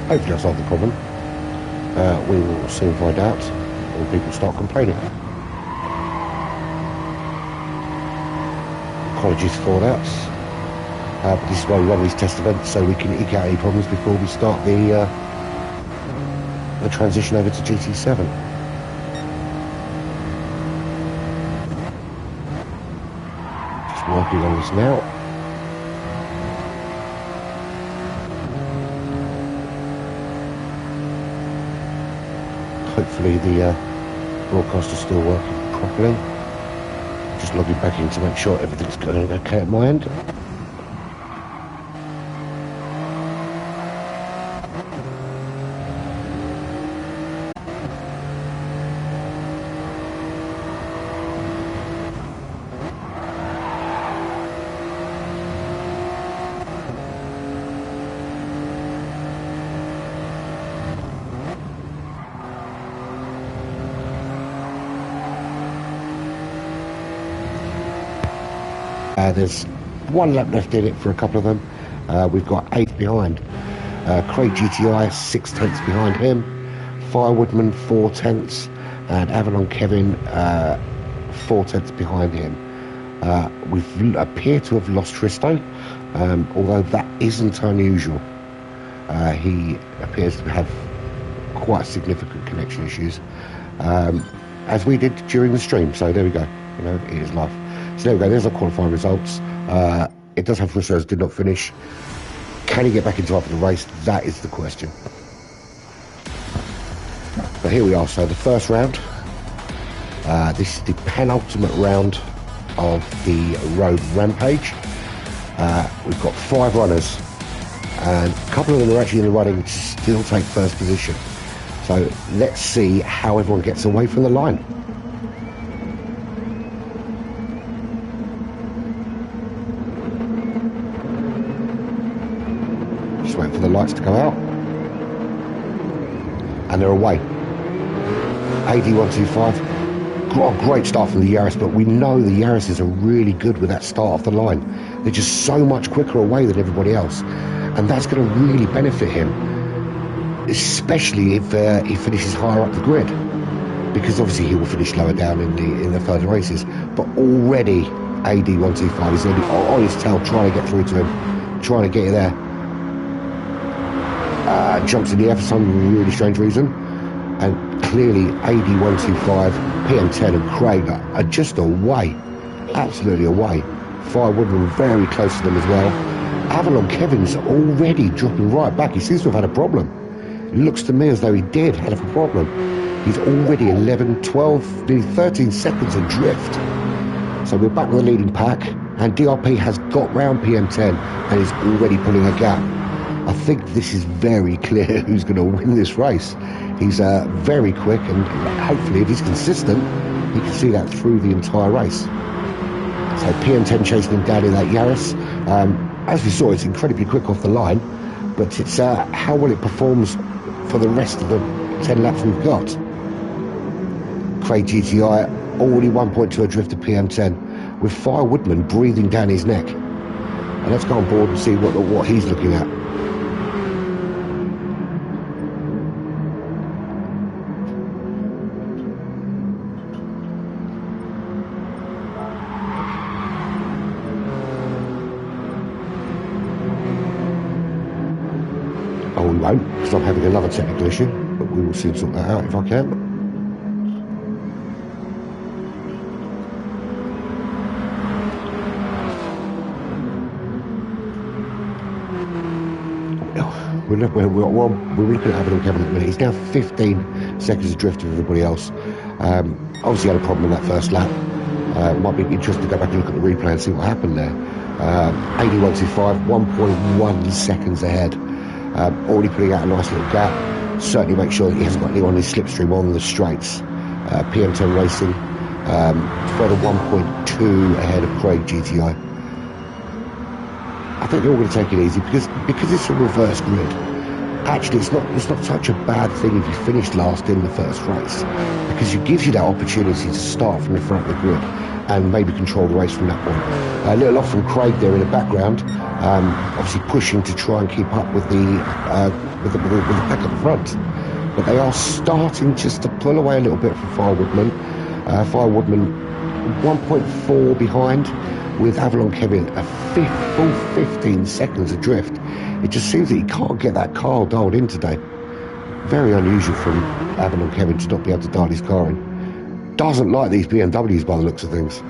Hopefully I'll solve the problem. We will soon find out when people start complaining. Apologies for that. But this is why we run these test events, so we can eke out any problems before we start the transition over to GT7. Just working on this now. Hopefully the broadcast is still working properly. Just logging back in to make sure everything's going okay at my end. There's one lap left in it for a couple of them. We've got 8 behind. Craig GTI 6 tenths behind him. Firewoodman 4 tenths, and Avalon Kevin 4 tenths behind him. We appear to have lost Tristo, although that isn't unusual. He appears to have quite significant connection issues, as we did during the stream. So there we go. You know, it is life. So there we go, there's our qualifying results. It does have Russo's did not finish. Can he get back into after the race? That is the question. But here we are, so the first round. This is the penultimate round of the Road Rampage. We've got 5 runners, and a couple of them are actually in the running to still take first position. So let's see how everyone gets away from the line. Waiting for the lights to go out, and they're away. AD125 got a great start from the Yaris, but we know the Yarises are really good with that start off the line. They're just so much quicker away than everybody else, and that's going to really benefit him, especially if he finishes higher up the grid, because obviously he will finish lower down in the further races. But already AD125 is on his tail, trying to get through to him, trying to get you there. Jumps in the air for some really strange reason, and clearly AD125, PM10 and Craig are just away, absolutely away. Firewoodman very close to them as well. Avalon Kevin's already dropping right back. He seems to have had a problem. It looks to me as though he did have a problem. He's already 11, 12, nearly 13 seconds adrift. So we're back with the leading pack, and DRP has got round PM10 and is already pulling a gap. I think this is very clear who's going to win this race. He's very quick, and hopefully if he's consistent, he can see that through the entire race. So PM10 chasing him down in that Yaris. As we saw, it's incredibly quick off the line, but it's how well it performs for the rest of the 10 laps we've got. Craig GTI already 1.2 adrift to PM10, with Firewoodman breathing down his neck. And let's go on board and see what he's looking at. Oh, we won't, because I'm having another technical issue, but we will soon sort that out if I can. We're looking at Avalon Kevin at the minute. He's now 15 seconds adrift of everybody else. Obviously had a problem in that first lap. Might be interesting to go back and look at the replay and see what happened there. AD125, 1.1 seconds ahead. Already putting out a nice little gap. Certainly make sure that he hasn't got anyone in his slipstream on the straights. PM10 Racing, further 1.2 ahead of Craig GTI. I think they're all going to take it easy because it's a reverse grid. Actually, it's not such a bad thing if you finish last in the first race, because it gives you that opportunity to start from the front of the grid and maybe control the race from that point. A little off from Craig there in the background, obviously pushing to try and keep up with the pack at the front. But they are starting just to pull away a little bit from Firewoodman. Firewoodman 1.4 behind, with Avalon Kevin a full 15 seconds adrift. It just seems that he can't get that car dialed in today. Very unusual from Avalon Kevin to not be able to dial his car in. Doesn't like these BMWs by the looks of things.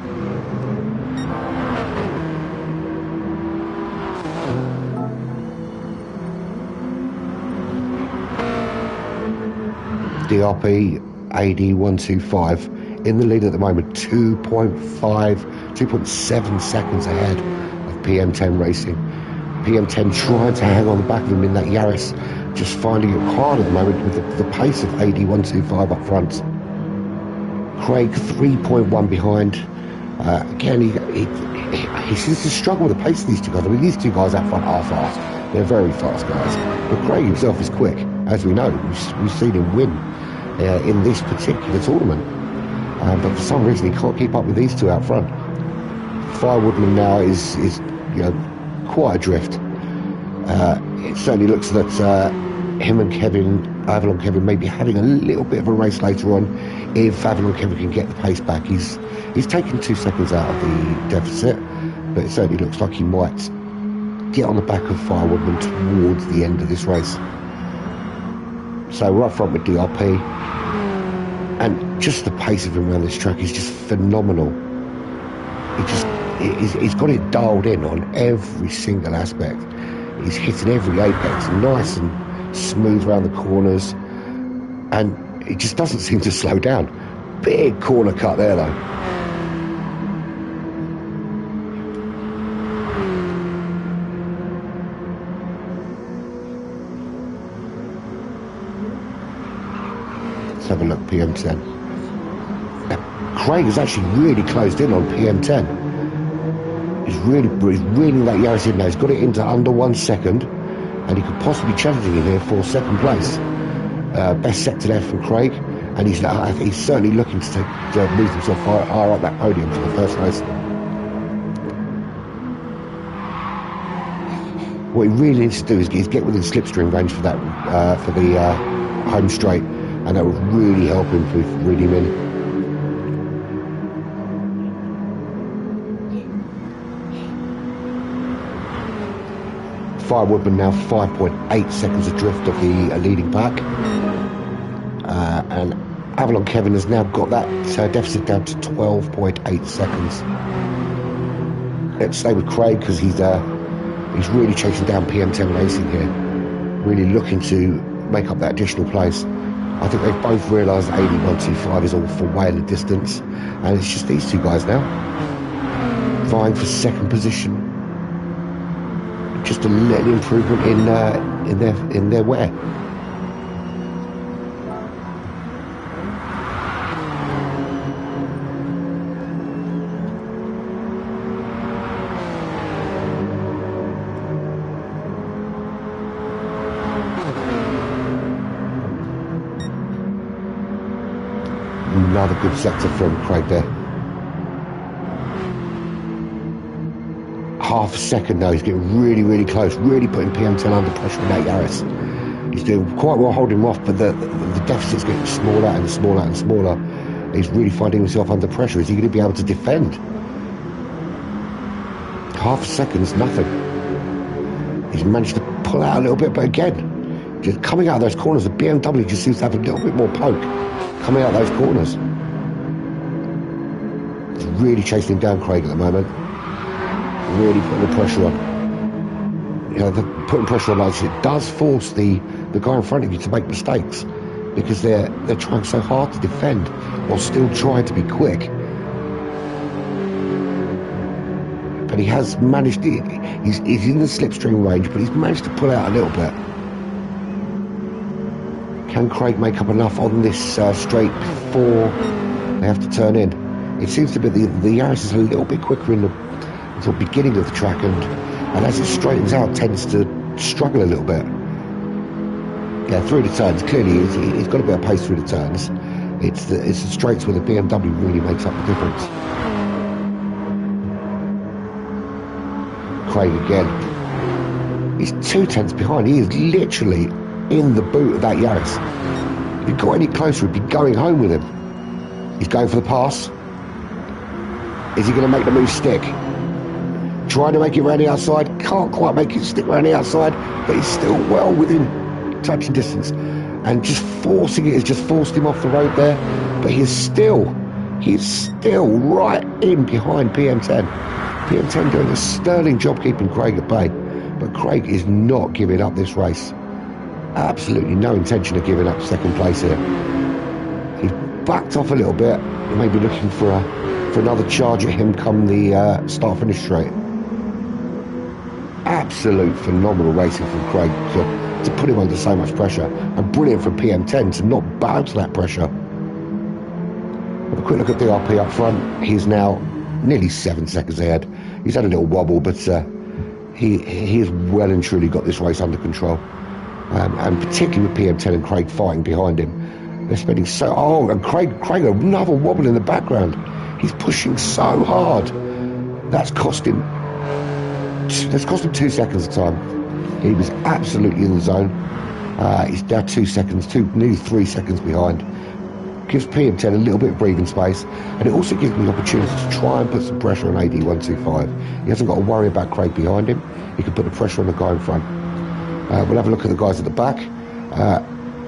DRP AD125 in the lead at the moment, 2.7 seconds ahead of PM10 Racing. PM10 trying to hang on the back of him in that Yaris, just finding it hard at the moment with the pace of AD125 up front. Craig 3.1 behind. Again, he seems to struggle with the pace of these two guys. I mean, these two guys up front are fast. They're very fast guys. But Craig himself is quick, as we know. We've seen him win in this particular tournament. But for some reason, he can't keep up with these two out front. Firewoodman now is quite adrift. It certainly looks that him and Avalon Kevin may be having a little bit of a race later on if Avalon Kevin can get the pace back. He's taken 2 seconds out of the deficit, but it certainly looks like he might get on the back of Firewoodman towards the end of this race. So we're up front with DRP, and just the pace of him around this track is just phenomenal. He's got it dialed in on every single aspect. He's hitting every apex nice and smooth around the corners, and it just doesn't seem to slow down. Big corner cut there though. Let's have a look, PM10. Craig has actually really closed in on PM10. He's reeling that Yaris in now. He's got it into under 1 second, and he could possibly challenging him here for second place. Best sector there from Craig, and he's certainly looking to move himself higher up that podium for the first race. What he really needs to do is get within slipstream range for that for the home straight, and that would really help him with reading him in. Firewoodman now 5.8 seconds adrift of the leading pack, and Avalon Kevin has now got that deficit down to 12.8 seconds. Let's stay with Craig because he's really chasing down PM10 Racing here, really looking to make up that additional place. I think they've both realised AD125 is all for way in the distance, and it's just these two guys now vying for second position. Just a little improvement in their wear. Another good sector from Craig there. Half a second now, he's getting really close, really putting PM10 under pressure in that Yaris. He's doing quite well holding him off, but the deficit's getting smaller and smaller and smaller. He's really finding himself under pressure. Is he going to be able to defend? Half a second's nothing. He's managed to pull out a little bit, but again, just coming out of those corners, the BMW just seems to have a little bit more poke coming out of those corners. He's really chasing down Craig at the moment. Really putting the pressure on. Putting pressure on like this, it does force the guy in front of you to make mistakes, because they're trying so hard to defend while still trying to be quick. But he has managed it. He's in the slipstream range, but he's managed to pull out a little bit. Can Craig make up enough on this straight before they have to turn in? It seems to be the Yaris is a little bit quicker in the beginning of the track, and as it straightens out tends to struggle a little bit. Yeah, through the turns, clearly he's got a bit of pace through the turns. It's the straights where the BMW really makes up the difference. Craig again. He's 2/10 behind. He is literally in the boot of that Yaris. If he got any closer, he'd be going home with him. He's going for the pass. Is he going to make the move stick? Trying to make it around the outside. Can't quite make it stick around the outside, but he's still well within touching distance. And just forcing it has just forced him off the road there. But he's still right in behind PM10. PM10 doing a sterling job keeping Craig at bay. But Craig is not giving up this race. Absolutely no intention of giving up second place here. He's backed off a little bit, maybe looking for another charge at him come the start-finish straight. Absolute phenomenal racing from Craig to put him under so much pressure, and brilliant from PM10 to not bow to that pressure. Have a quick look at DRP up front. He's now nearly 7 seconds ahead. He's had a little wobble, but he has well and truly got this race under control. And particularly with PM10 and Craig fighting behind him. They're spending so... Oh, and Craig another wobble in the background. He's pushing so hard. That's cost him 2 seconds of time. He was absolutely in the zone. He's now 2 seconds, nearly 3 seconds behind. Gives PM10 a little bit of breathing space, and it also gives me the opportunity to try and put some pressure on AD125. He hasn't got to worry about Craig behind him. He can put the pressure on the guy in front. We'll have a look at the guys at the back.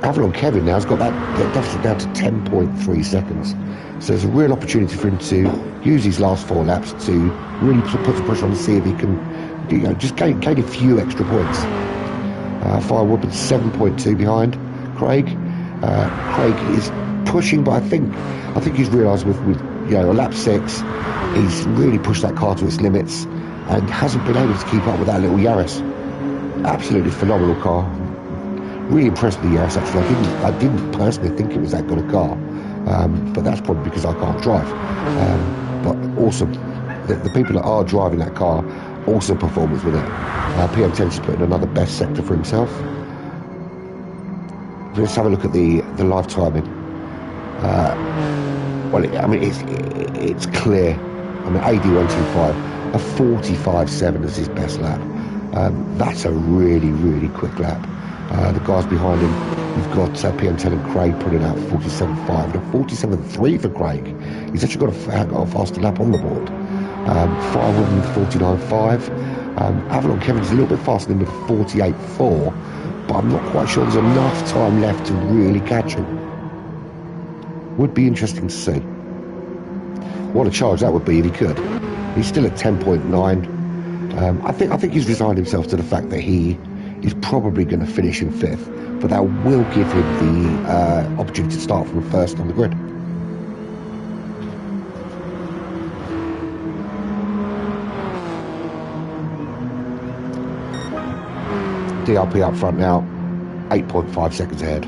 Avalon Kevin now has got that deficit down to 10.3 seconds. So there's a real opportunity for him to use his last 4 laps to really put some pressure on to see if he can, just gain a few extra points. Firewoodman's 7.2 behind Craig. Craig is pushing, but I think he's realised with a lap 6, he's really pushed that car to its limits and hasn't been able to keep up with that little Yaris. Absolutely phenomenal car. Really impressed with the Yaris actually. I didn't personally think it was that good a car, but that's probably because I can't drive. But awesome. The people that are driving that car, awesome performance with it. PM10 is putting another best sector for himself. Let's have a look at the live timing. It's clear. AD125, a 45.7 is his best lap. That's a really, really quick lap. The guys behind him, we've got PM10 and Craig putting out 47.5 and a 47.3 for Craig. He's actually got a faster lap on the board. Firewood 49.5. Avalon Kevin's a little bit faster than with 48.4, but I'm not quite sure there's enough time left to really catch him. Would be interesting to see. What a charge that would be if he could. He's still at 10.9. I think he's resigned himself to the fact that he is probably going to finish in 5th, but that will give him the opportunity to start from 1st on the grid. DRP up front now, 8.5 seconds ahead.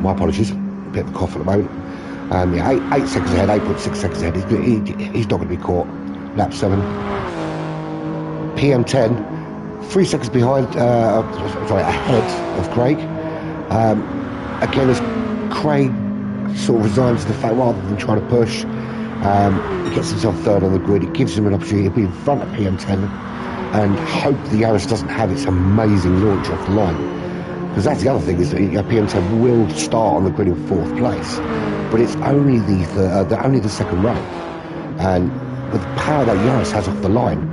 My apologies, a bit of a cough at the moment. 8 seconds ahead, 8.6 seconds ahead. He's not going to be caught. Lap 7. PM10, 3 seconds behind, ahead of Craig. Again, as Craig sort of resigns to the fact, rather than trying to push, he gets himself 3rd on the grid. It gives him an opportunity to be in front of PM10 and hope the Yaris doesn't have its amazing launch off the line. Because that's the other thing, is that PM10 will start on the grid in 4th place, but it's only the 2nd row, and with the power that Yaris has off the line,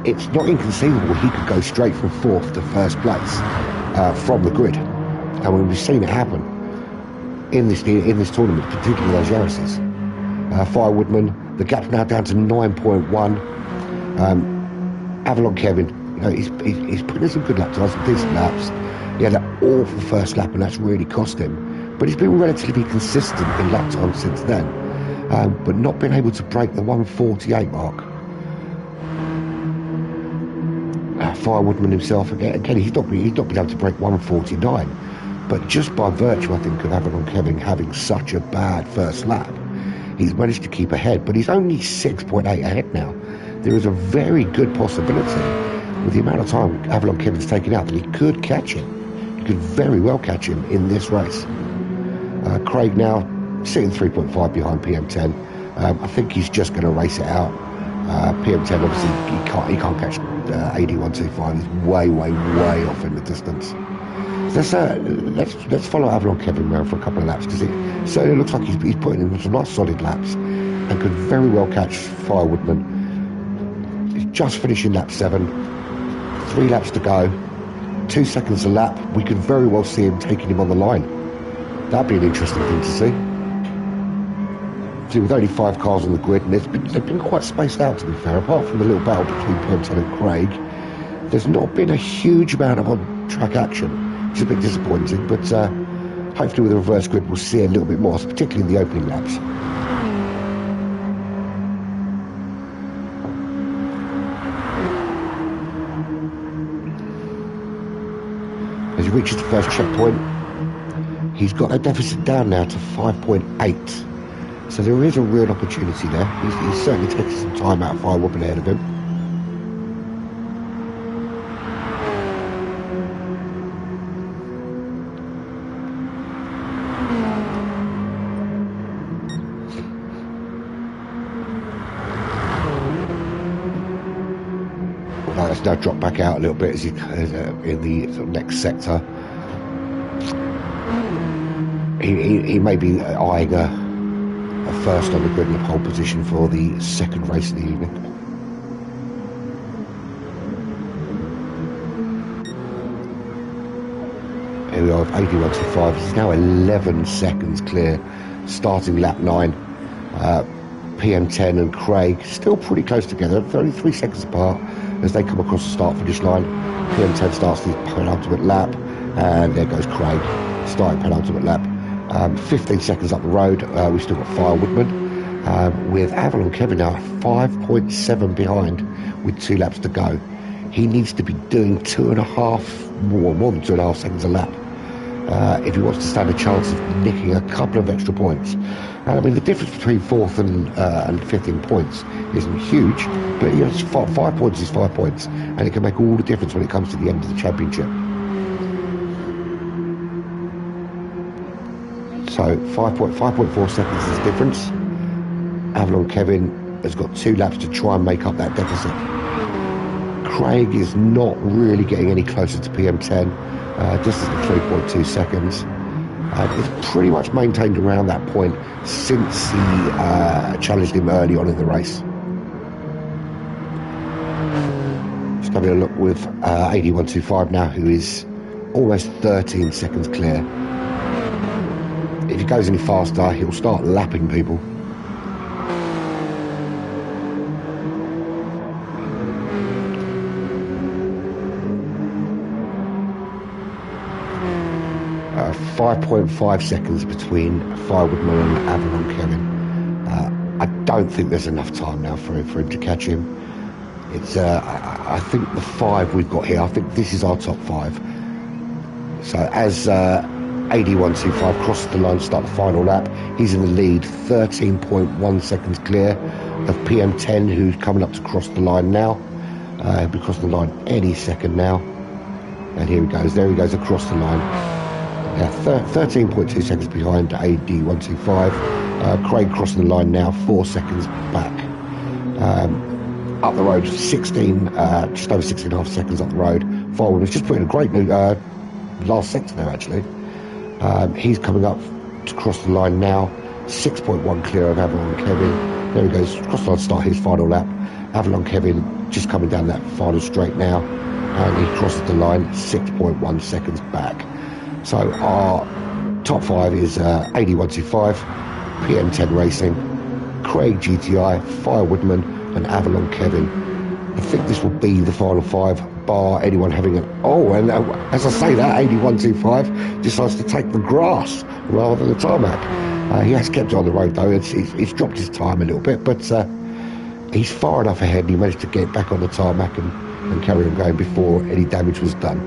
it's not inconceivable he could go straight from 4th to 1st place from the grid. And we've seen it happen in this tournament, particularly those Yarises. Firewoodman, the gap's now down to 9.1. Avalon Kevin, he's putting in some good lap times, some decent laps. He had an awful first lap, and that's really cost him. But he's been relatively consistent in lap time since then, but not been able to break the 148 mark. Firewoodman himself, again, he's not been able to break 149, but just by virtue, I think, of Avalon Kevin having such a bad first lap, he's managed to keep ahead, but he's only 6.8 ahead now. There is a very good possibility, with the amount of time Avalon Kevin's taken out, that he could catch him. He could very well catch him in this race. Craig now sitting 3.5 behind PM10. I think he's just going to race it out. PM10 obviously he can't catch AD125. He's way off in the distance. Let's follow Avalon Kevin around for a couple of laps, because it certainly looks like he's putting in some nice solid laps and could very well catch Fire Woodman. He's just finishing lap 7, 3 laps to go, 2 seconds a lap. We could very well see him taking him on the line. That'd be an interesting thing to see. See, with only 5 cars on the grid, and they've been quite spaced out, to be fair, apart from the little battle between PM10 and Craig. There's not been a huge amount of on-track action. It's a bit disappointing, but hopefully with the reverse grid we'll see a little bit more, particularly in the opening laps. As he reaches the first checkpoint, he's got a deficit down now to 5.8. So there is a real opportunity there. He's certainly taking some time out of Fire Woodman ahead of him. Let's now drop back out a little bit as in the sort of next sector. He may be eyeing a first on the grid in the pole position for the second race of the evening. Here we are with AD125. He's now 11 seconds clear, starting lap 9. PM10 and Craig still pretty close together, only 3 seconds apart as they come across the start-finish line. PM10 starts the penultimate lap, and there goes Craig, starting penultimate lap. 15 seconds up the road, we've still got Fire Woodman, with Avalon Kevin now 5.7 behind with 2 laps to go. He needs to be doing more than 2.5 seconds a lap if he wants to stand a chance of nicking a couple of extra points. And I mean, the difference between 4th and 5th in points isn't huge, but you know, 5 points is 5 points, and it can make all the difference when it comes to the end of the championship. So 5.4 seconds is the difference. Avalon Kevin has got 2 laps to try and make up that deficit. Craig is not really getting any closer to PM10, just at the 3.2 seconds. It's pretty much maintained around that point since he challenged him early on in the race. Just having a look with AD125 now, who is almost 13 seconds clear. If he goes any faster, he'll start lapping people. Uh, 5.5 seconds between Fire Woodman and Avalon Kevin. I don't think there's enough time now for him to catch him. It's I think the 5 we've got here, I think this is our top 5. So as AD125 crosses the line to start the final lap, he's in the lead, 13.1 seconds clear of PM10, who's coming up to cross the line now. He'll be crossing the line any second now. And here he goes, there he goes across the line. 13.2 seconds behind AD125. Craig crossing the line now, 4 seconds back. Up the road, 16, just over 16.5 seconds up the road. Fire Woodman's just put in a great new last sector there, actually. He's coming up to cross the line now, 6.1 clear of Avalon Kevin. There he goes, cross the line to start his final lap. Avalon Kevin just coming down that final straight now, and he crosses the line 6.1 seconds back. So our top 5 is AD125, PM10 Racing, Craig GTI, Fire Woodman, and Avalon Kevin. I think this will be the final 5, bar anyone having an... Oh, and as I say that, AD125 decides to take the grass rather than the tarmac. He has kept it on the road, though. He's dropped his time a little bit, but he's far enough ahead, and he managed to get back on the tarmac and carry on going before any damage was done.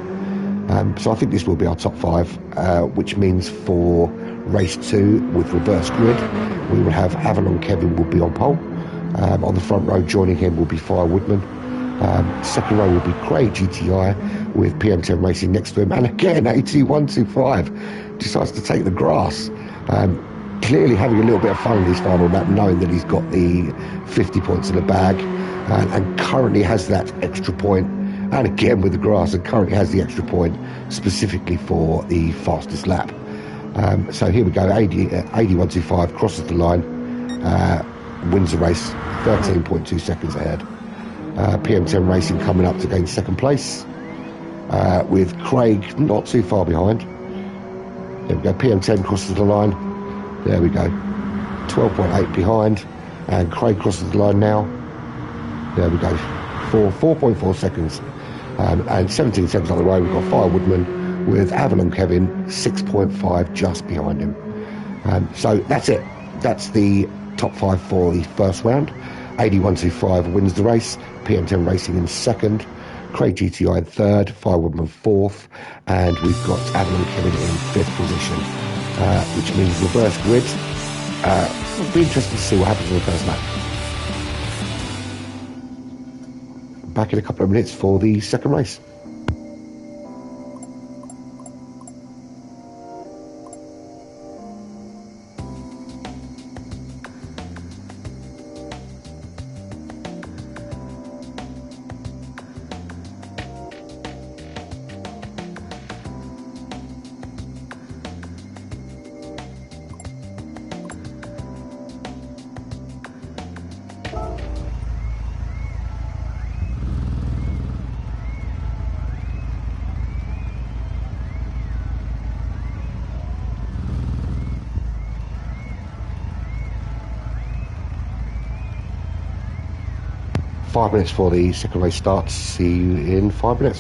So I think this will be our top 5, which means for race 2 with reverse grid, we will have Avalon Kevin will be on pole. On the front row, joining him will be Fire Woodman. Second row will be Craig GTI with PM10 Racing next to him. And again, AT125 decides to take the grass. Clearly having a little bit of fun in his final lap, knowing that he's got the 50 points in the bag. and currently has that extra point, and again with the grass, and currently has the extra point specifically for the fastest lap. So here we go, 81.25 crosses the line, wins the race, 13.2 seconds ahead. PM10 Racing coming up to gain second place, with Craig not too far behind. There we go, PM10 crosses the line, there we go, 12.8 behind, and Craig crosses the line now, there we go, for 4.4 seconds, and 17 seconds on the road we've got Fire Woodman with Avalon Kevin 6.5 just behind him. So that's it, that's the top 5 for the first round. 81.25 wins the race, PM10 Racing in second, Craig GTI in third, Fire Woodman fourth, and we've got Avalon Kevin in fifth position, which means reverse grid. It'll be interesting to see what happens in the first lap. Back in a couple of minutes for the second race. Five minutes before the second race starts. See you in 5 minutes.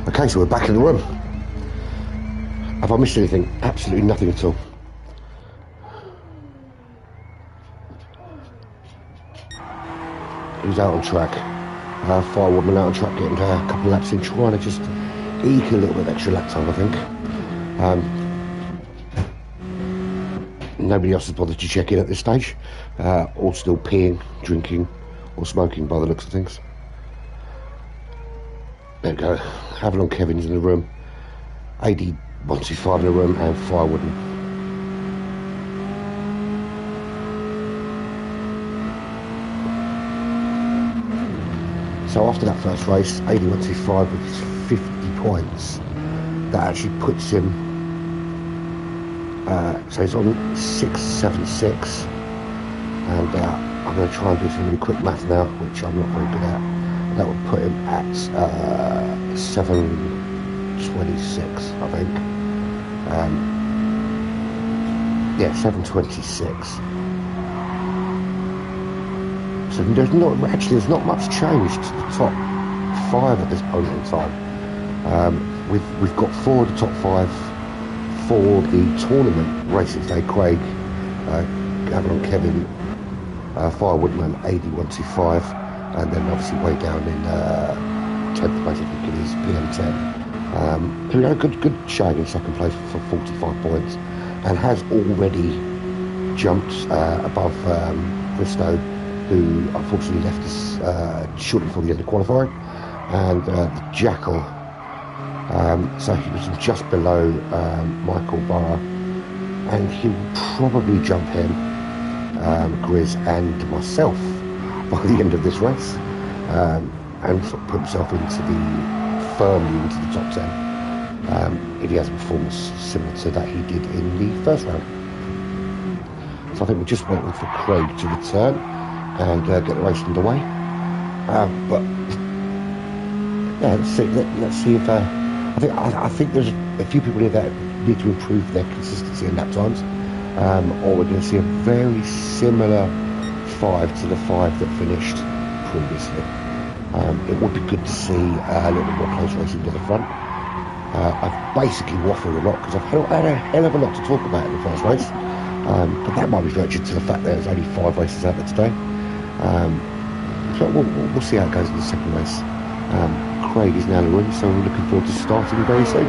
Okay, so we're back in the room. Have I missed anything? Absolutely nothing at all. Who's out on track? Fire Woodman out on track, getting a couple of laps in, trying to just eke a little bit of extra lap time, I think. Nobody else has bothered to check in at this stage. All still peeing, drinking, or smoking by the looks of things. There we go. Avalon Kevin's in the room. AD 125 in the room, and Firewooden. So after that first race, AD 125 with his 50 points, that actually puts him. So he's on 676, and I'm going to try and do some really quick math now, which I'm not very good at. That would put him at 726, I think. Yeah, 726. So there's not much change to the top 5 at this point in time. We've got 4 of the top 5 for the tournament races day. Craig, Avalon Kevin, Firewoodman, AD 125, and then obviously way down in 10th place, I think it is, PM10. Who had a good showing in second place for 45 points, and has already jumped above Christo, who unfortunately left us shortly before the end of qualifying, and the Jackal. So he was just below Michael Barra, and he will probably jump him, Grizz and myself by the end of this race, and sort of put himself firmly into the top 10 if he has a performance similar to that he did in the first round. So I think we're just waiting for Craig to return and get the race underway. But yeah, let's see if I think there's a few people here that need to improve their consistency in lap times, or we're going to see a very similar 5 to the 5 that finished previously. It would be good to see a little bit more close racing to the front. I've basically waffled a lot because I've had a hell of a lot to talk about in the first race, but that might be directed to the fact that there's only 5 races out there today. So we'll see how it goes in the second race. Craig is now in the room, so we're looking forward to starting very soon.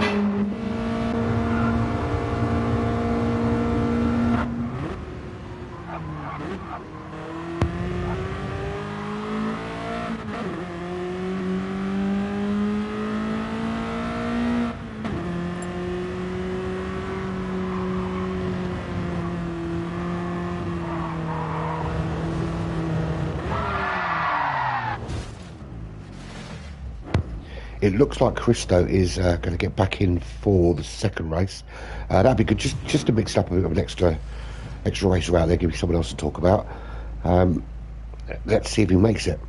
It looks like Christo is going to get back in for the second race. That'd be good, just to mix up a bit of an extra race around there, give you someone else to talk about. Let's see if he makes it.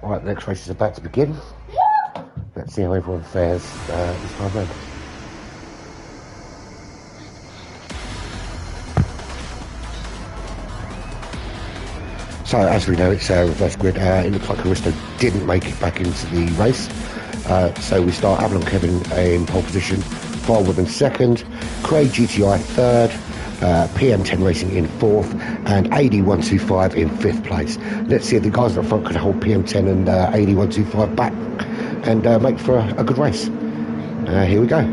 Right, the next race is about to begin. Let's see how everyone fares this time round. So, as we know, it's a reverse grid. It looks like Aristo didn't make it back into the race. So we start Avalon Kevin in pole position, Firewood in second, Craig GTI third, PM10 Racing in fourth, and AD125 in fifth place. Let's see if the guys at the front can hold PM10 and AD125 back and make for a good race. Here we go.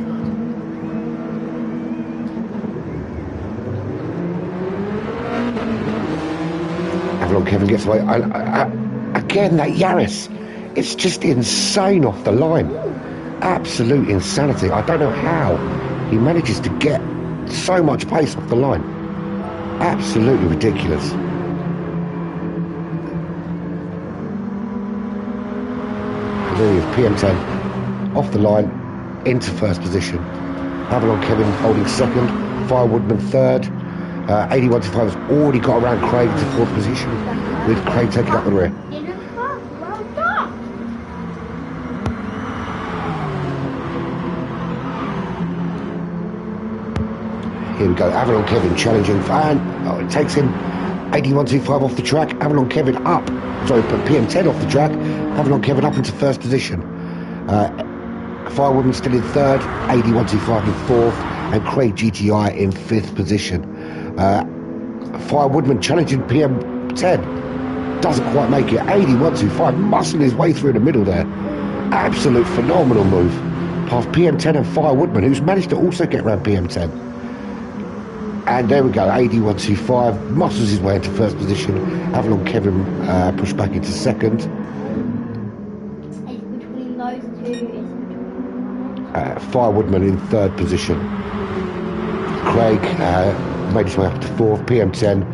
Avalon Kevin gets away. Again, that Yaris, it's just insane off the line. Absolute insanity. I don't know how he manages to get so much pace off the line. Absolutely ridiculous. There he is, PM10 off the line into first position. Avalon Kevin holding second, Firewoodman third. 8125 has already got around Craig to fourth position, with Craig taking up the rear. Here we go, Avalon Kevin challenging Fan. Oh, it takes him 8125 off the track. Avalon Kevin up. Sorry, put PM10 off the track. Avalon Kevin up into first position. Firewoodman still in third. 8125 in fourth. And Craig GTI in fifth position. Firewoodman challenging PM10. Doesn't quite make it. 8125 muscling his way through the middle there. Absolute phenomenal move. Past PM10 and Firewoodman, who's managed to also get around PM10. And there we go, 8125 muscles his way into first position. Avalon Kevin pushed back into second. It's between those two. Firewoodman in third position. Craig made his way up to fourth. PM10,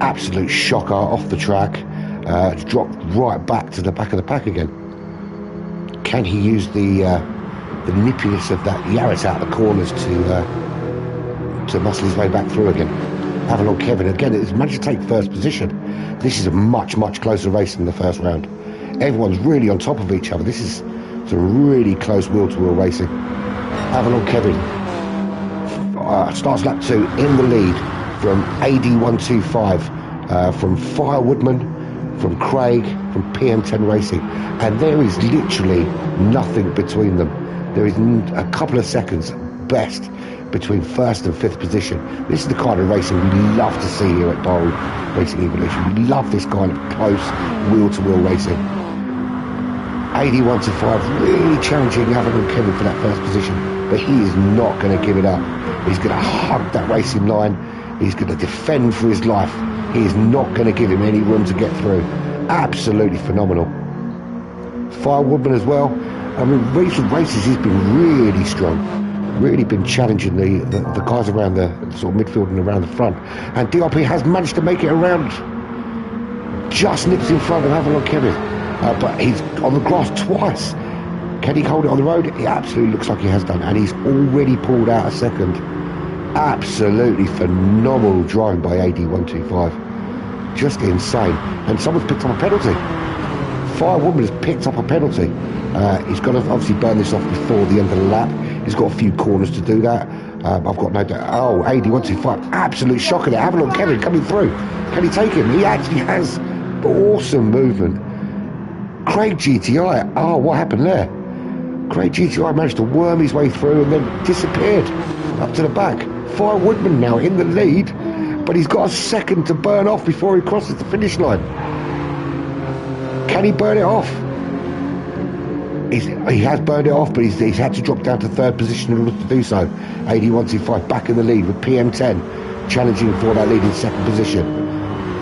absolute shocker off the track. Dropped right back to the back of the pack again. Can he use the nippiness of that Yaris out of the corners to muscle his way back through again? Avalon Kevin again has managed to take first position. This is a much closer race than the first round. Everyone's really on top of each other. This is some really close wheel-to-wheel racing. Avalon Kevin starts lap 2 in the lead from AD125, from Firewoodman, from Craig, from PM10 Racing, and there is literally nothing between them. There is a couple of seconds best between first and fifth position. This is the kind of racing we love to see here at Darwin Racing Evolution. We love this kind of close wheel-to-wheel racing. 8125 really challenging Avalon Kevin for that first position, but he is not going to give it up. He's going to hug that racing line. He's going to defend for his life. He is not going to give him any room to get through. Absolutely phenomenal. Firewoodman as well. I mean, recent races he's been really strong. Really been challenging the guys around the sort of midfield and around the front. And DRP has managed to make it around. Just nips in front of Avalon Kevin. But he's on the grass twice. Can he hold it on the road? It absolutely looks like he has done. And he's already pulled out a second. Absolutely phenomenal driving by AD125. Just insane. And someone's picked up a penalty. Firewoodman has picked up a penalty. He's got to obviously burn this off before the end of the lap. He's got a few corners to do that. I've got no doubt. Oh, AD125, absolute shock at it. Avalon Kevin coming through. Can he take him? He actually has. Awesome movement. Craig GTI, oh, what happened there? Craig GTI managed to worm his way through and then disappeared up to the back. Firewoodman now in the lead, but he's got a second to burn off before he crosses the finish line. Can he burn it off? He has burned it off, but he's had to drop down to third position in order to do so. AD125 back in the lead with PM10 challenging for that lead in second position.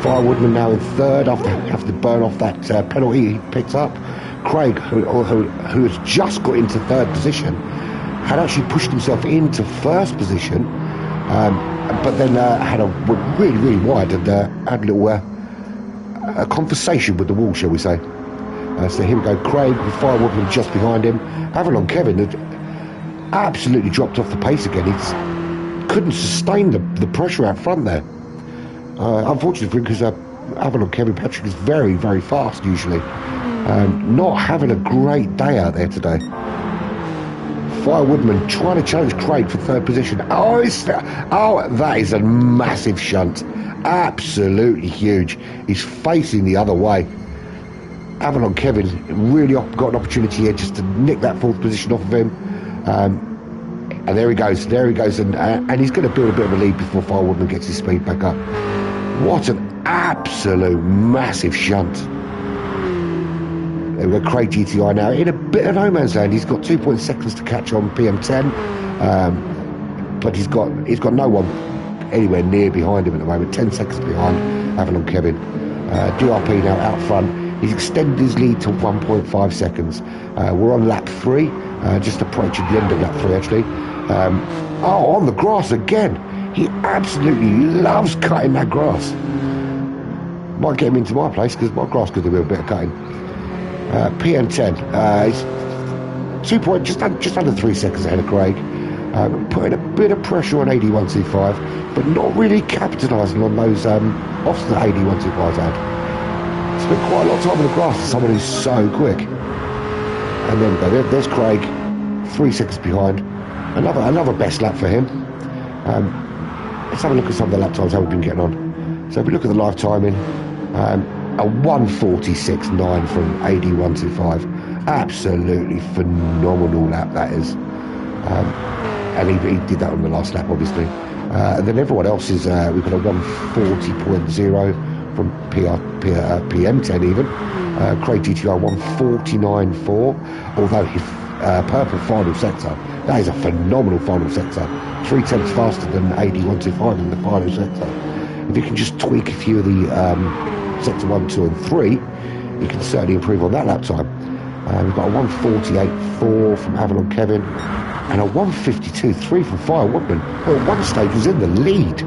Firewoodman now in third after having to burn off that penalty he picked up. Craig, who has just got into third position, had actually pushed himself into first position, but then went really wide and had a little a conversation with the wall, shall we say. So here we go, Craig with Firewoodman just behind him. Avalon Kevin had absolutely dropped off the pace again. He couldn't sustain the pressure out front there. Unfortunately, because Avalon Kevin Patrick is very fast usually. Not having a great day out there today. Firewoodman trying to challenge Craig for third position. Oh, that is a massive shunt. Absolutely huge. He's facing the other way. Avalon Kevin really got an opportunity here just to nick that fourth position off of him. And there he goes, and he's going to build a bit of a lead before Firewoodman gets his speed back up. What an absolute massive shunt. There we go, Craig GTI now in a bit of no man's land. He's got 2.6 seconds to catch on PM10, but he's got no one anywhere near behind him at the moment. 10 seconds behind Avalon Kevin. DRP now out front. He's extended his lead to 1.5 seconds. We're on lap 3, just approaching the end of lap 3 actually. On the grass again. He absolutely loves cutting that grass. Might get him into my place because my grass could do with a bit of cutting. PN10, he's 2 just under 3 seconds ahead of Craig. Putting a bit of pressure on AD125, but not really capitalising on those offs that AD125's had. Spent quite a lot of time on the grass for someone who's so quick. And there we go, there's Craig, 3 seconds behind. Another best lap for him. Let's have a look at some of the lap times, how we've been getting on. So if we look at the live timing, a 1:46.9 from AD125. Absolutely phenomenal lap that is. And he did that on the last lap, obviously. And then everyone else is, we've got a 1:40.0 from PM10 even. Craig GTI 1:49.4, although his purple final sector, that is a phenomenal final sector. 3/10 faster than AD125 in the final sector. If you can just tweak a few of the sector 1, 2 and 3, you can certainly improve on that lap time. We've got a 1:48.4 from Avalon Kevin and a 1:52.3 from Fire Woodman, who at one stage was in the lead.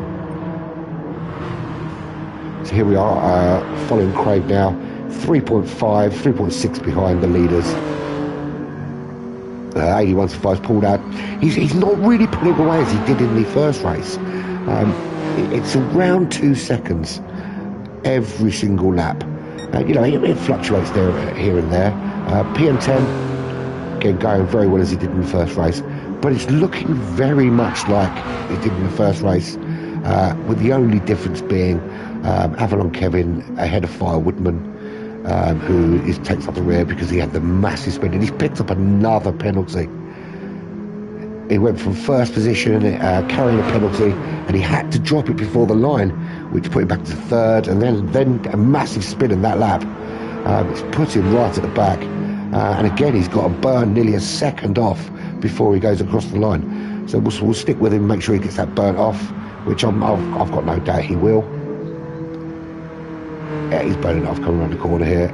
So here we are, following Craig now, 3.6 behind the leaders. 81.5's pulled out. He's not really pulling away as he did in the first race. It's around 2 seconds every single lap. It fluctuates there, here and there. PM10, again, going very well as he did in the first race, but it's looking very much like he did in the first race, with the only difference being Avalon Kevin ahead of Fire Woodman, who takes up the rear because he had the massive spin, and he's picked up another penalty. He went from first position carrying a penalty, and he had to drop it before the line, which put him back to third, and then a massive spin in that lap. It's put him right at the back, and again he's got to burn nearly a second off before he goes across the line. So we'll stick with him, make sure he gets that burnt off, which I've got no doubt he will. Yeah, he's burning it off coming around the corner here.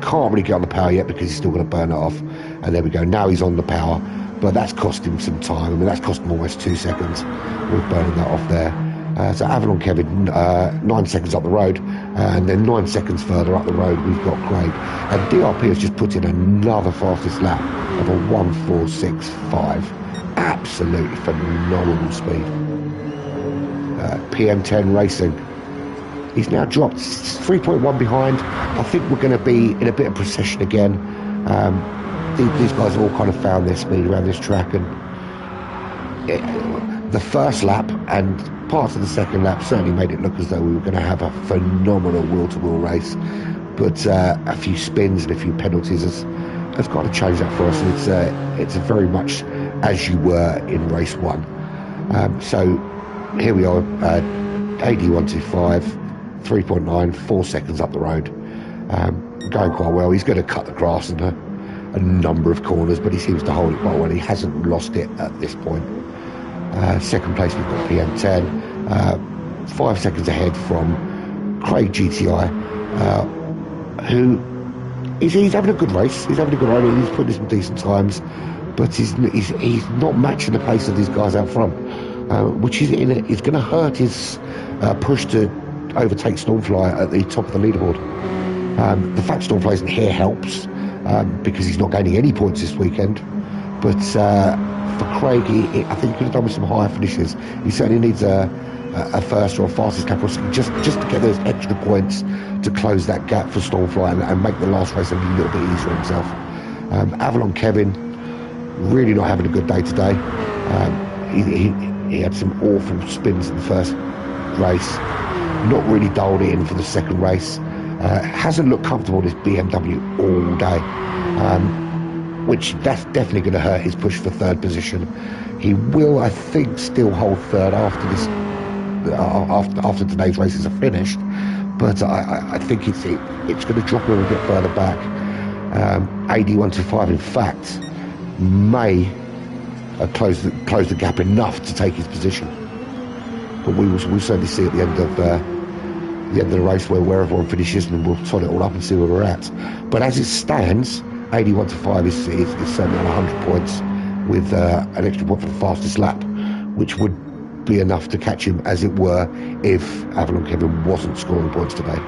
Can't really get on the power yet because he's still going to burn it off. And there we go, now he's on the power, but that's cost him some time. I mean, that's cost him almost 2 seconds with burning that off there. So Avalon Kevin, 9 seconds up the road, and then 9 seconds further up the road we've got Craig. And DRP has just put in another fastest lap of a 1:46.5. Absolutely phenomenal speed. PM10 Racing. He's now dropped 3.1 behind. I think we're going to be in a bit of procession again. These guys have all kind of found their speed around this track, and the first lap and parts of the second lap certainly made it look as though we were going to have a phenomenal wheel-to-wheel race, but a few spins and a few penalties has got to change that for us, and it's very much as you were in race 1. So here we are, AD125, 3.9, 4 seconds up the road, going quite well. He's going to cut the grass in a number of corners, but he seems to hold it quite well. He hasn't lost it at this point. Second place we've got PM10, 5 seconds ahead from Craig GTI, who he's having a good race. He's having a good run. He's putting in some decent times, but he's not matching the pace of these guys out front, which is going to hurt his push to overtake Stormfly at the top of the leaderboard. The fact Stormfly isn't here helps, because he's not gaining any points this weekend, but for Craig, I think he could have done with some higher finishes. He certainly needs a first or a fastest lap, just to get those extra points to close that gap for Stormfly and make the last race a little bit easier for himself. Avalon Kevin, really not having a good day today. He had some awful spins in the first race, not really dialed it in for the second race. Hasn't looked comfortable in his BMW all day, which that's definitely going to hurt his push for third position. He will, I think, still hold third after this, after today's races are finished, but I think it's going to drop him a bit further back. AD125, in fact, may close the gap enough to take his position, but we'll certainly see at the end of the end of the race where everyone finishes, and we'll tot it all up and see where we're at. But as it stands, 81 to 5 is certainly on 100 points with an extra point for the fastest lap, which would be enough to catch him, as it were, if Avalon Kevin wasn't scoring points today.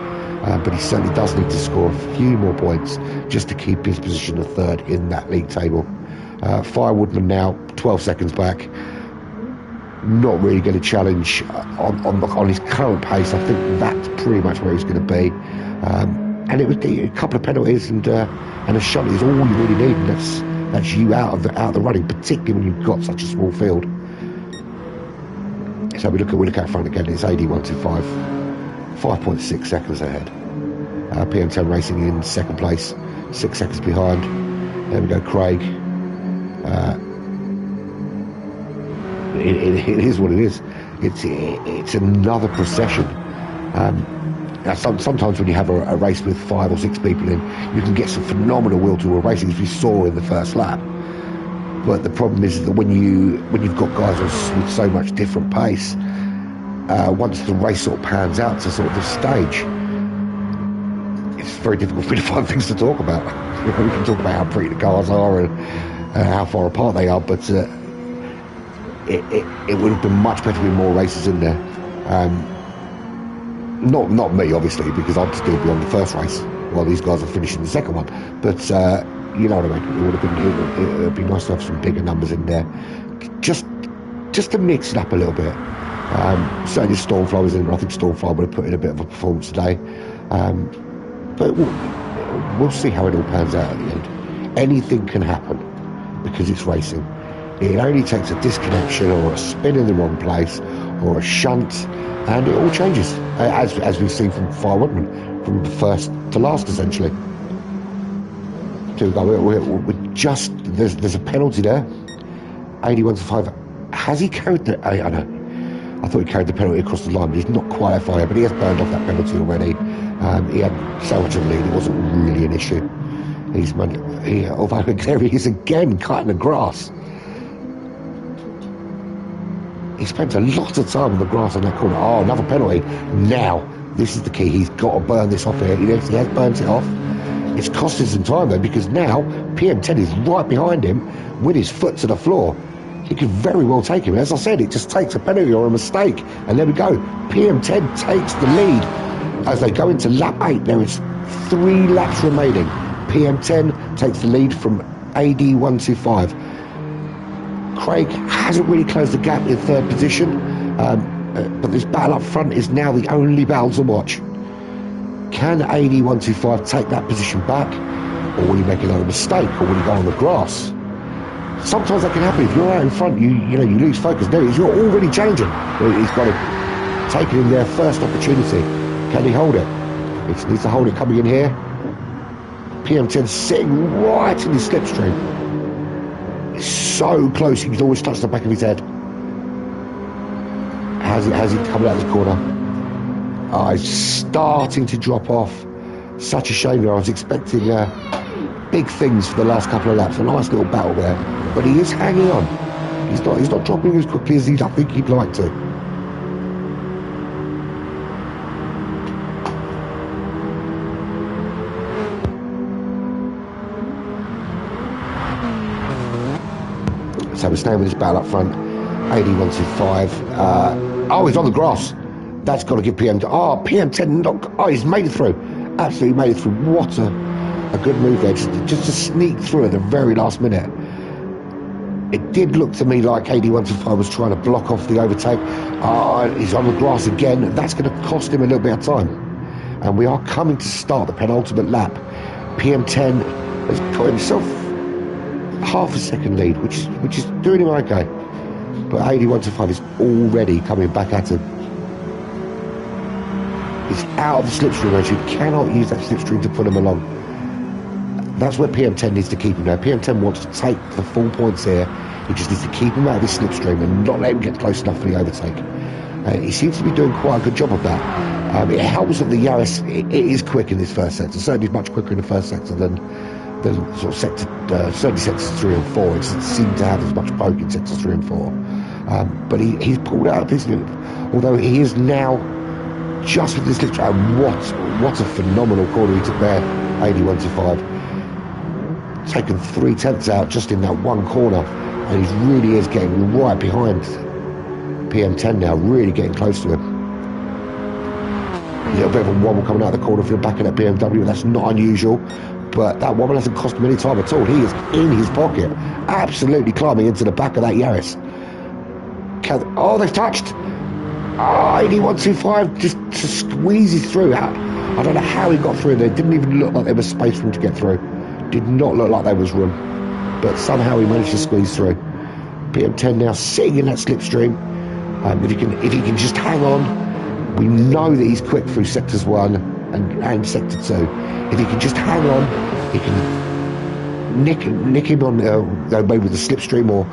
But he certainly does need to score a few more points just to keep his position of third in that league table. Firewoodman now 12 seconds back. Not really going to challenge on his current pace. I think that's pretty much where he's going to be. And it would be a couple of penalties and a shot is all you really need, and that's you out of the running, particularly when you've got such a small field. So we look out front again. It's 81 to 5, 5.6 seconds ahead. PM10 racing in second place, 6 seconds behind. There we go, Craig. It is what it is. It's another procession. Sometimes when you have a race with 5 or 6 people in, you can get some phenomenal will-to-will racing, as we saw in the first lap. But the problem is that when you've got guys with so much different pace, once the race sort of pans out to sort of the stage, it's very difficult for me to find things to talk about. We can talk about how pretty the cars are and how far apart they are, but it would have been much better with more races in there. Not me, obviously, because I'd still be on the first race while these guys are finishing the second one. But you know what I mean. It would be nice to have some bigger numbers in there, just to mix it up a little bit. Certainly Stormfly was in there. I think Stormfly would have put in a bit of a performance today. But we'll see how it all pans out at the end. Anything can happen because it's racing. It only takes a disconnection or a spin in the wrong place or a shunt, and it all changes, as we've seen from Firewoodman, from the first to last, essentially. We're just there's a penalty there. 81 to 5. Has he carried the? I know. I thought he carried the penalty across the line, but he's not quite that far, but he has burned off that penalty already. He had so much of a lead, it wasn't really an issue. Although there he is again, cutting the grass. He spent a lot of time on the grass on that corner. Oh, another penalty. Now, this is the key. He's got to burn this off here. He has burnt it off. It's costing some time, though, because now PM10 is right behind him with his foot to the floor. He could very well take him. As I said, it just takes a penalty or a mistake. And there we go. PM10 takes the lead. As they go into lap 8, there is 3 laps remaining. PM10 takes the lead from AD125. Craig hasn't really closed the gap in third position, but this battle up front is now the only battle to watch. Can AD125 take that position back, or will he make another mistake, or will he go on the grass? Sometimes that can happen. If you're out in front, you lose focus. There he is. You're already changing. He's got to take it in their first opportunity. Can he hold it? He needs to hold it coming in here. PM10 sitting right in the slipstream. It's so close, he can always touch the back of his head. How's he coming out of the corner? He's starting to drop off. Such a shame there. I was expecting big things for the last couple of laps. A nice little battle there. But he is hanging on. He's not dropping as quickly as I think he'd like to. So we're staying with this battle up front. 8125. He's on the grass. That's got to give PM10. PM10. He's made it through. Absolutely made it through. What a good move there. Just to sneak through at the very last minute. It did look to me like 8125 was trying to block off the overtake. He's on the grass again. That's going to cost him a little bit of time. And we are coming to start the penultimate lap. PM10 has got himself half a second lead, which is doing him okay. But 8125 is already coming back at him. He's out of the slipstream range. You cannot use that slipstream to put him along. That's where PM10 needs to keep him now. PM10 wants to take the full points here. He just needs to keep him out of this slipstream and not let him get close enough for the overtake. He seems to be doing quite a good job of that. It helps that the Yaris it is quick in this first sector. Certainly much quicker in the first sector than sort of certainly sectors 3 and 4. It doesn't seem to have as much poke in sectors 3 and 4. But he's pulled out of his, although he is now just with this slipstream. And what a phenomenal corner he took there, 81-5. Taken 3/10 out just in that one corner, and he really is getting right behind PM10 now, really getting close to him. A little bit of a wobble coming out of the corner for the back of that BMW. That's not unusual, but that wobble hasn't cost him any time at all. He is in his pocket, absolutely climbing into the back of that Yaris. Oh, they've touched. Oh, 81-5 just squeezes through. I don't know how he got through there. It didn't even look like there was space for him to get through. Did not look like there was room, but somehow he managed to squeeze through. PM10 now sitting in that slipstream. If he can just hang on, we know that he's quick through sectors 1 and sector 2. If he can just hang on, he can nick him on maybe with the slipstream, or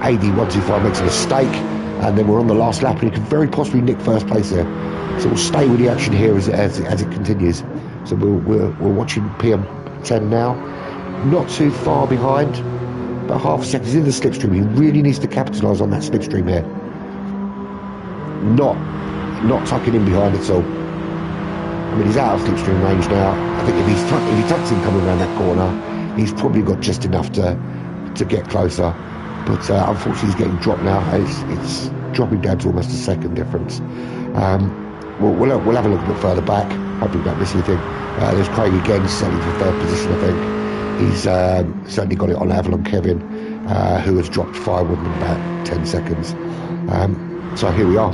AD125 makes a mistake, and then we're on the last lap, and he could very possibly nick first place there. So we'll stay with the action here as it continues. So we're watching PM10 now, not too far behind, about half a second. He's in the slipstream. He really needs to capitalise on that slipstream here. Not tucking in behind at all. I mean, he's out of slipstream range now. I think if he tucks in coming around that corner, he's probably got just enough to get closer. But unfortunately, he's getting dropped now. It's dropping down to almost a second difference. We'll have a look a bit further back. Hopefully we don't miss anything. There's Craig again, certainly for third position, I think. He's certainly got it on Avalon Kevin, who has dropped Firewood in about 10 seconds. So here we are.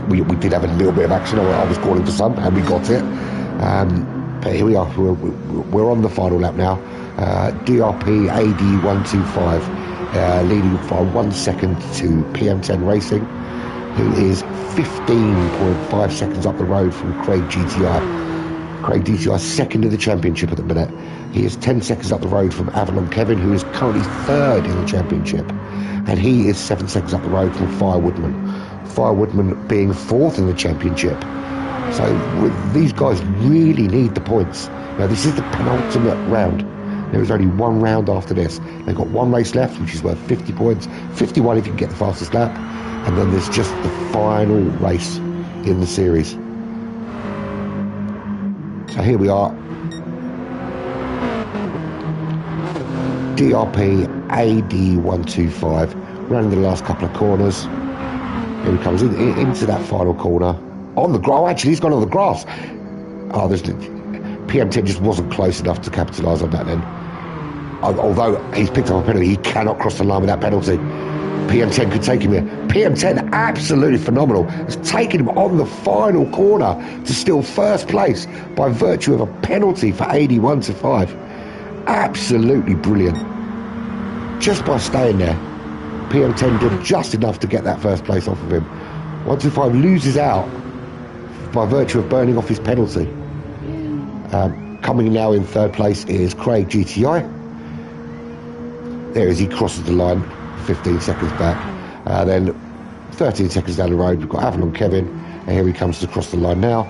We did have a little bit of action. I was calling for some, and we got it. But here we are. We're on the final lap now. DRP AD125 leading by 1 second to PM10 Racing, who is 15.5 seconds up the road from Craig GTI. Craig GTI second in the championship at the minute. He is 10 seconds up the road from Avalon Kevin, who is currently third in the championship. And he is 7 seconds up the road from Firewoodman. Firewoodman being fourth in the championship. So these guys really need the points. Now, this is the penultimate round. There is only one round after this. They've got one race left, which is worth 50 points. 51 if you can get the fastest lap. And then there's just the final race in the series. So here we are. DRP AD125, running the last couple of corners. Here he comes into that final corner. On the grass. Oh, actually, he's gone on the grass. Oh, PM10 just wasn't close enough to capitalise on that then. Although he's picked up a penalty, he cannot cross the line with that penalty. PM10 could take him here. PM10, absolutely phenomenal. Has taken him on the final corner to steal first place by virtue of a penalty for 81-5. Absolutely brilliant. Just by staying there, PM10 did just enough to get that first place off of him. 125 loses out by virtue of burning off his penalty. Coming now in third place is Craig GTI. There as he crosses the line, 15 seconds back. Then 13 seconds down the road, we've got Avalon Kevin, and here he comes to cross the line now.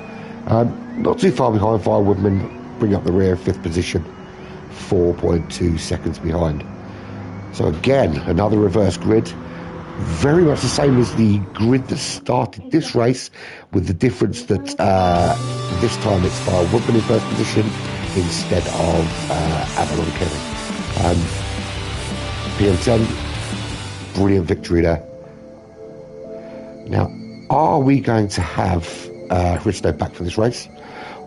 Not too far behind Firewoodman, bring up the rear, fifth position, 4.2 seconds behind. So again, another reverse grid. Very much the same as the grid that started this race, with the difference that this time it's Firewoodman in first position instead of Avalon Kevin. PM10, brilliant victory there. Now, are we going to have Risto back for this race,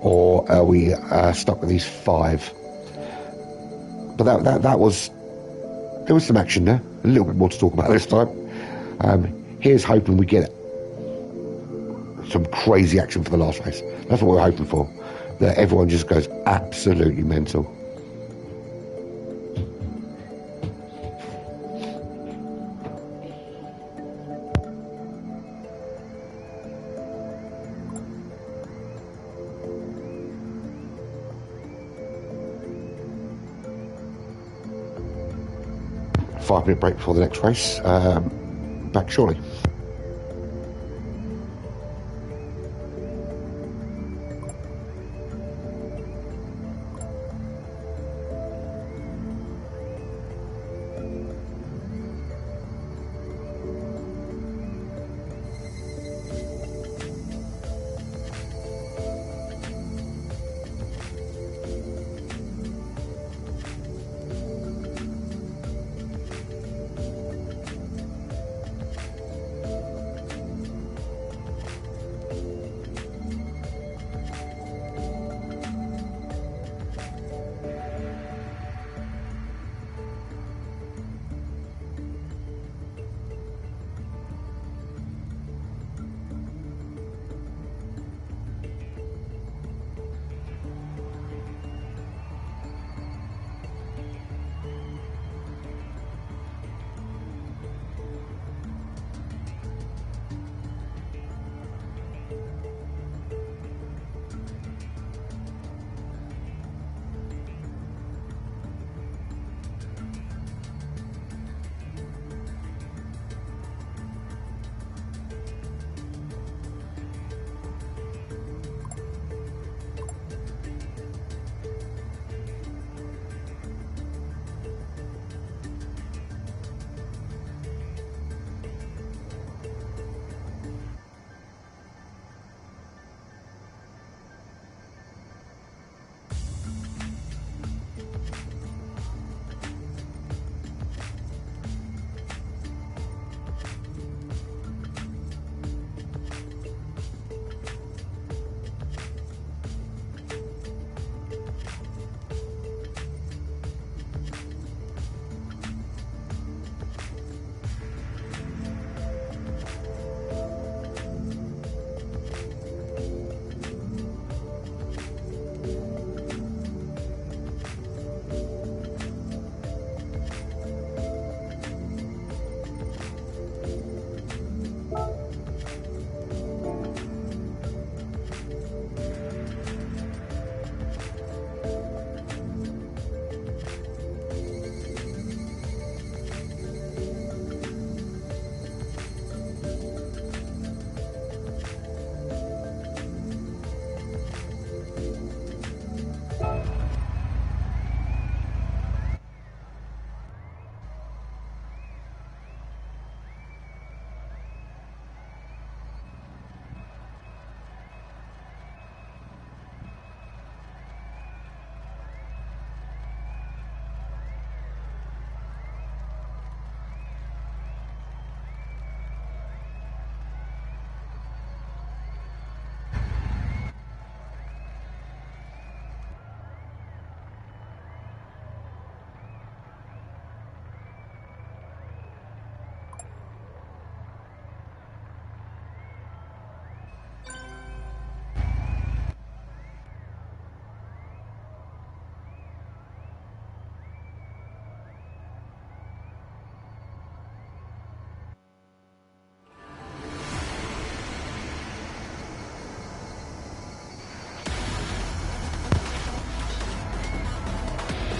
or are we stuck with these 5? But that was, there was some action there, a little bit more to talk about this time. Here's hoping we get some crazy action for the last race. That's what we're hoping for, that everyone just goes absolutely mental. Five-minute break before the next race. Back shortly.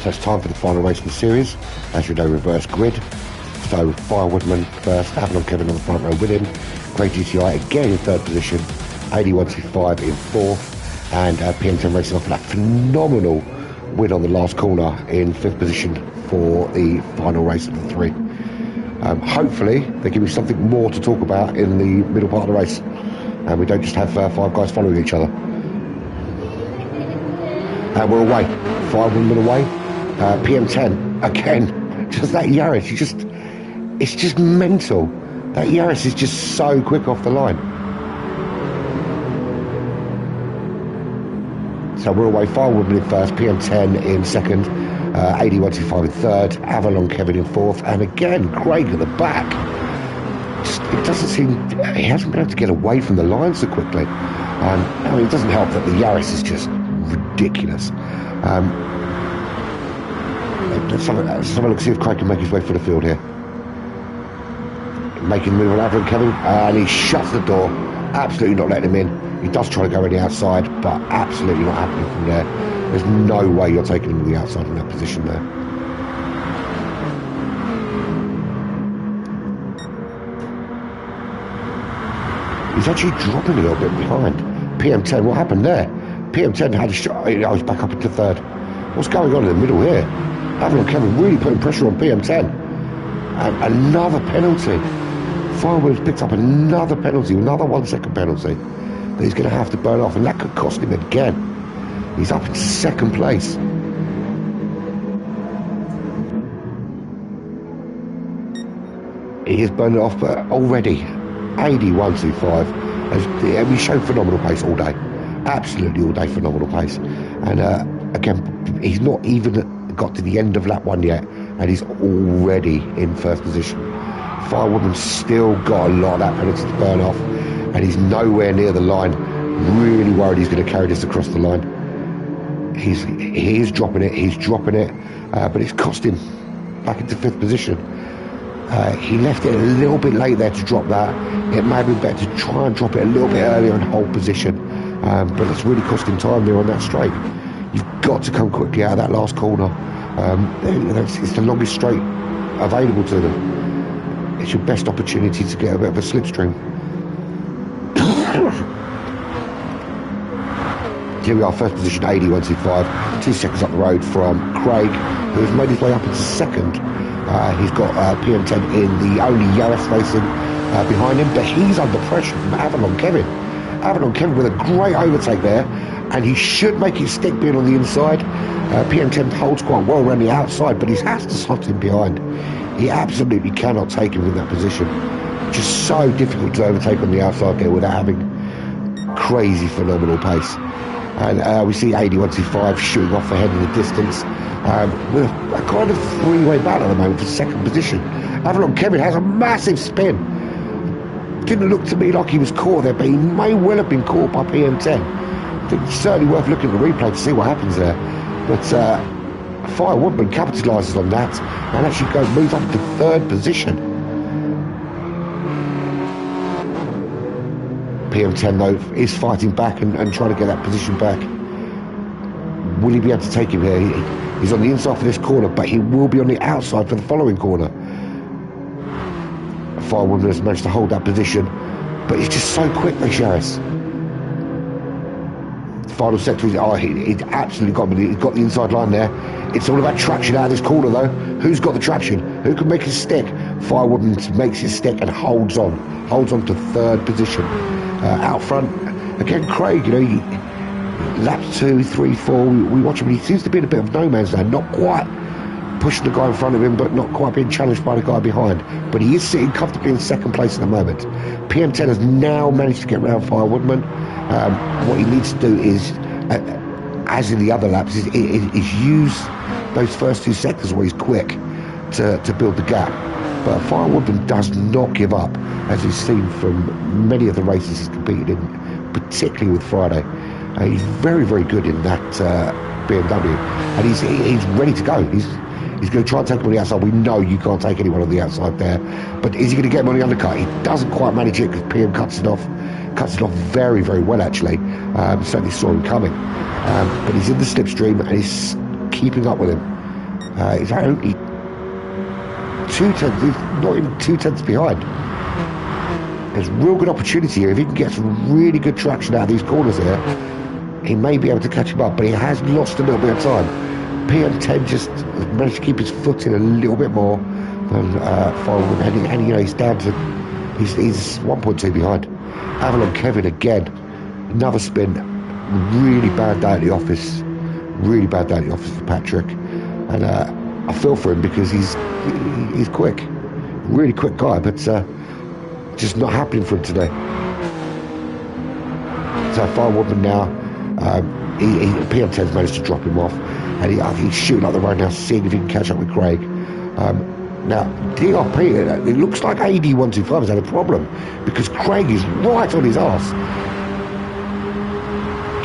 So it's time for the final race in the series. As you know, reverse grid. So Fire Woodman first, Avalon Kevin on the front row with him. Great GTI again in third position. 8125 in fourth. And PM10 racing off that phenomenal win on the last corner in fifth position for the final race of the three. Hopefully they give me something more to talk about in the middle part of the race, and we don't just have five guys following each other. And we're away. Fire Woodman away. PM10 again. Just that Yaris. It's just mental. That Yaris is just so quick off the line. So we're away. Fire Woodman in first. PM10 in second. 8125 in third. Avalon Kevin in fourth. And again, Craig at the back. It doesn't seem... He hasn't been able to get away from the line so quickly. I mean, it doesn't help that the Yaris is just ridiculous. Let's have a look, see if Craig can make his way through the field here. Making the move on Avalon Kevin, and he shuts the door. Absolutely not letting him in. He does try to go on the outside, but absolutely not happening from there. There's no way you're taking him to the outside in that position there. He's actually dropping a little bit behind. PM10, what happened there? PM10 had a shot. I was back up into third. What's going on in the middle here? Avalon Kevin really putting pressure on PM10. And another penalty. Firewood's picked up another penalty, another 1 second penalty that he's going to have to burn off, and that could cost him again. He's up into second place. He is burning off, but already 8125. And we showed phenomenal pace all day. Absolutely all day phenomenal pace. And again, he's not even got to the end of lap one yet, and he's already in first position. Firewoodman's still got a lot of that penalty to burn off, and he's nowhere near the line. Really worried he's going to carry this across the line. He is dropping it, but it's cost him back into fifth position. He left it a little bit late there to drop that. It may have been better to try and drop it a little bit earlier and hold position, but it's really cost him time there on that straight. You've got to come quickly out of that last corner. It's the longest straight available to them. It's your best opportunity to get a bit of a slipstream. Here we are, first position, 8125, 2 seconds up the road from Craig, who's made his way up into second. He's got PM10 in the only Yaris racing behind him, but he's under pressure from Avalon Kevin. Avalon Kevin with a great overtake there, and he should make his stick being on the inside. PM10 holds quite well around the outside, but he has to slot him behind. He absolutely cannot take him in that position. Just so difficult to overtake on the outside there without having crazy phenomenal pace. And we see 8125 shooting off ahead in the distance with a kind of three-way battle at the moment for second position. Avalon Kevin has a massive spin. Didn't look to me like he was caught there, but he may well have been caught by PM10. I think it's certainly worth looking at the replay to see what happens there. But Fire Woodman capitalises on that and actually moves up to third position. PM10 though is fighting back and trying to get that position back. Will he be able to take him here? He's on the inside for this corner, but he will be on the outside for the following corner. Fire Woodman has managed to hold that position, but he's just so quick, this Yaris. Final sector, he's absolutely got the inside line there. It's all about traction out of this corner though. Who's got the traction? Who can make his stick? Fire Woodman makes his stick and holds on to third position. Out front, again, Craig, laps 2, 3, 4, we watch him and he seems to be in a bit of no man's land, not quite pushing the guy in front of him, but not quite being challenged by the guy behind. But he is sitting comfortably in second place at the moment. PM10 has now managed to get around Fire Woodman. What he needs to do is, as in the other laps, is use those first 2 sectors where he's quick to build the gap. But Fire Woodman does not give up, as we've seen from many of the races he's competed in, particularly with Friday. He's very, very good in that BMW, and he's ready to go. He's going to try and take him on the outside. We know you can't take anyone on the outside there, but is he going to get him on the undercut? He doesn't quite manage it because PM cuts it off very, very well actually. Certainly saw him coming, but he's in the slipstream and he's keeping up with him. He's only 2/10, he's not even 2/10 behind. There's real good opportunity here. If he can get some really good traction out of these corners here, he may be able to catch him up, but he has lost a little bit of time. PM10 just managed to keep his foot in a little bit more than Firewood, and you know, he's down to, he's 1.2 behind. Avalon Kevin again, another spin. Really bad day at the office. Really bad day at the office for Patrick, and I feel for him because he's quick, really quick guy, but just not happening for him today. So Firewoodman now, PM10's managed to drop him off, and he's shooting up the road now, seeing if he can catch up with Craig. Now, DRP, it looks like AD125 has had a problem because Craig is right on his arse,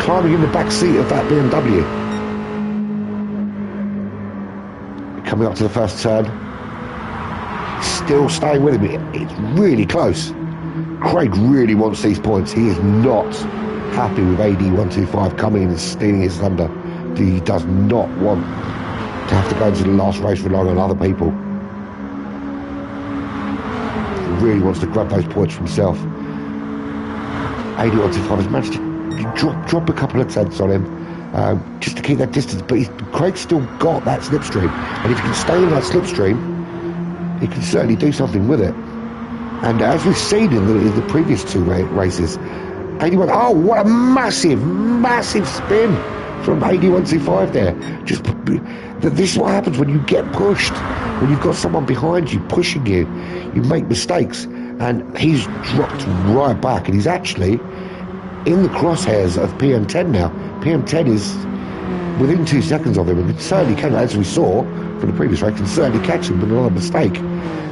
climbing in the back seat of that BMW. Coming up to the first turn, still staying with him. It's really close. Craig really wants these points. He is not happy with AD125 coming in and stealing his thunder. He does not want to have to go into the last race relying on other people. He really wants to grab those points for himself. AD125 has managed to drop a couple of tenths on him just to keep that distance, but Craig's still got that slipstream, and if he can stay in that slipstream, he can certainly do something with it. And as we've seen in the previous two races, 81, oh, what a massive spin from AD125 there. Just this is what happens when you get pushed, when you've got someone behind you pushing you, you make mistakes, and he's dropped right back, and he's actually in the crosshairs of PM10 now. PM10 is within 2 seconds of him, and can certainly can, as we saw from the previous race, can certainly catch him with another mistake.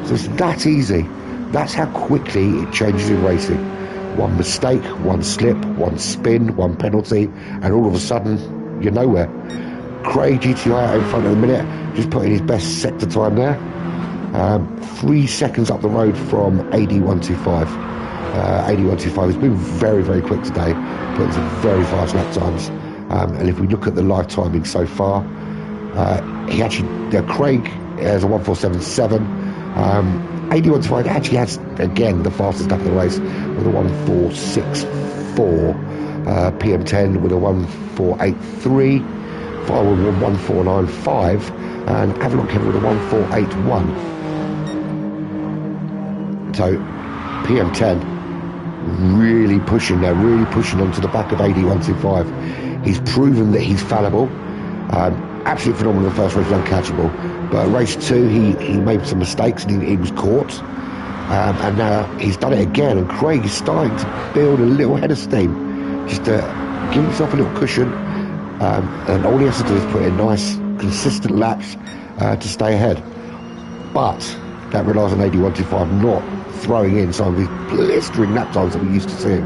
So it's that easy. That's how quickly it changes in racing. One mistake, one slip, one spin, one penalty, and all of a sudden you're nowhere. Craig GTI out in front of the minute, just putting his best sector time there. 3 seconds up the road from AD125. AD125 has been very, very quick today, putting some very fast lap times. And if we look at the live timing so far, Craig has a 1:4.77. AD125 actually has, again, the fastest lap of the race with a 1:4.64. PM10 with a 1:4.83. Firewood with a 1:4.95. And Avalon Kevin with a 1:4.81. So PM10 really pushing there, really pushing onto the back of AD125. He's proven that he's fallible. Absolutely phenomenal. The first race was uncatchable, but race 2 he made some mistakes and he was caught, and now he's done it again, and Craig is starting to build a little head of steam, just to give himself a little cushion, and all he has to do is put in nice consistent laps to stay ahead. But that relies on AD125 not throwing in some of these blistering lap times that we used to see.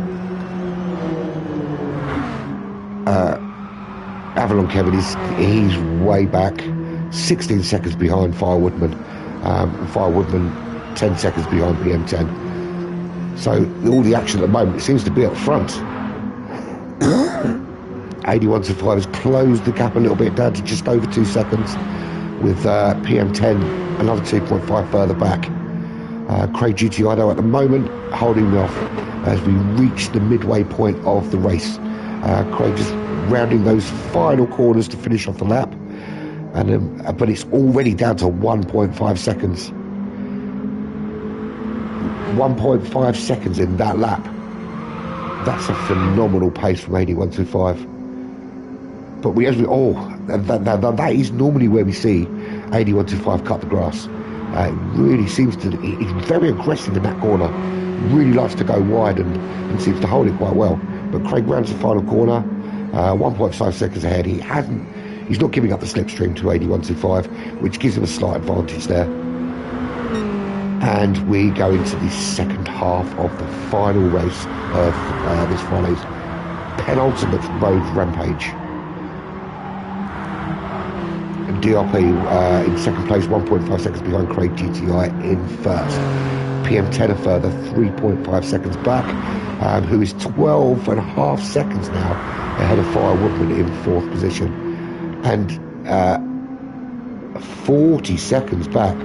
Avalon Kevin he's way back, 16 seconds behind Firewoodman. Firewoodman 10 seconds behind PM10. So all the action at the moment, it seems to be up front. AD125 has closed the gap a little bit down to just over 2 seconds, with PM10 another 2.5 further back. Craig GTI though at the moment holding me off as we reach the midway point of the race. Craig just rounding those final corners to finish off the lap, and but it's already down to 1.5 seconds. 1.5 seconds in that lap. That's a phenomenal pace from AD125. But that is normally where we see AD125 cut the grass. It really seems to, he's very aggressive in that corner, really likes to go wide and seems to hold it quite well. But Craig rounds the final corner, 1.5 seconds ahead. He's not giving up the slipstream to AD125, which gives him a slight advantage there. And we go into the second half of the final race of this Friday's penultimate road rampage. DRP in second place, 1.5 seconds behind Craig GTI in first. PM10 a further 3.5 seconds back, who is 12.5 seconds now ahead of Firewoodman in fourth position. And 40 seconds back.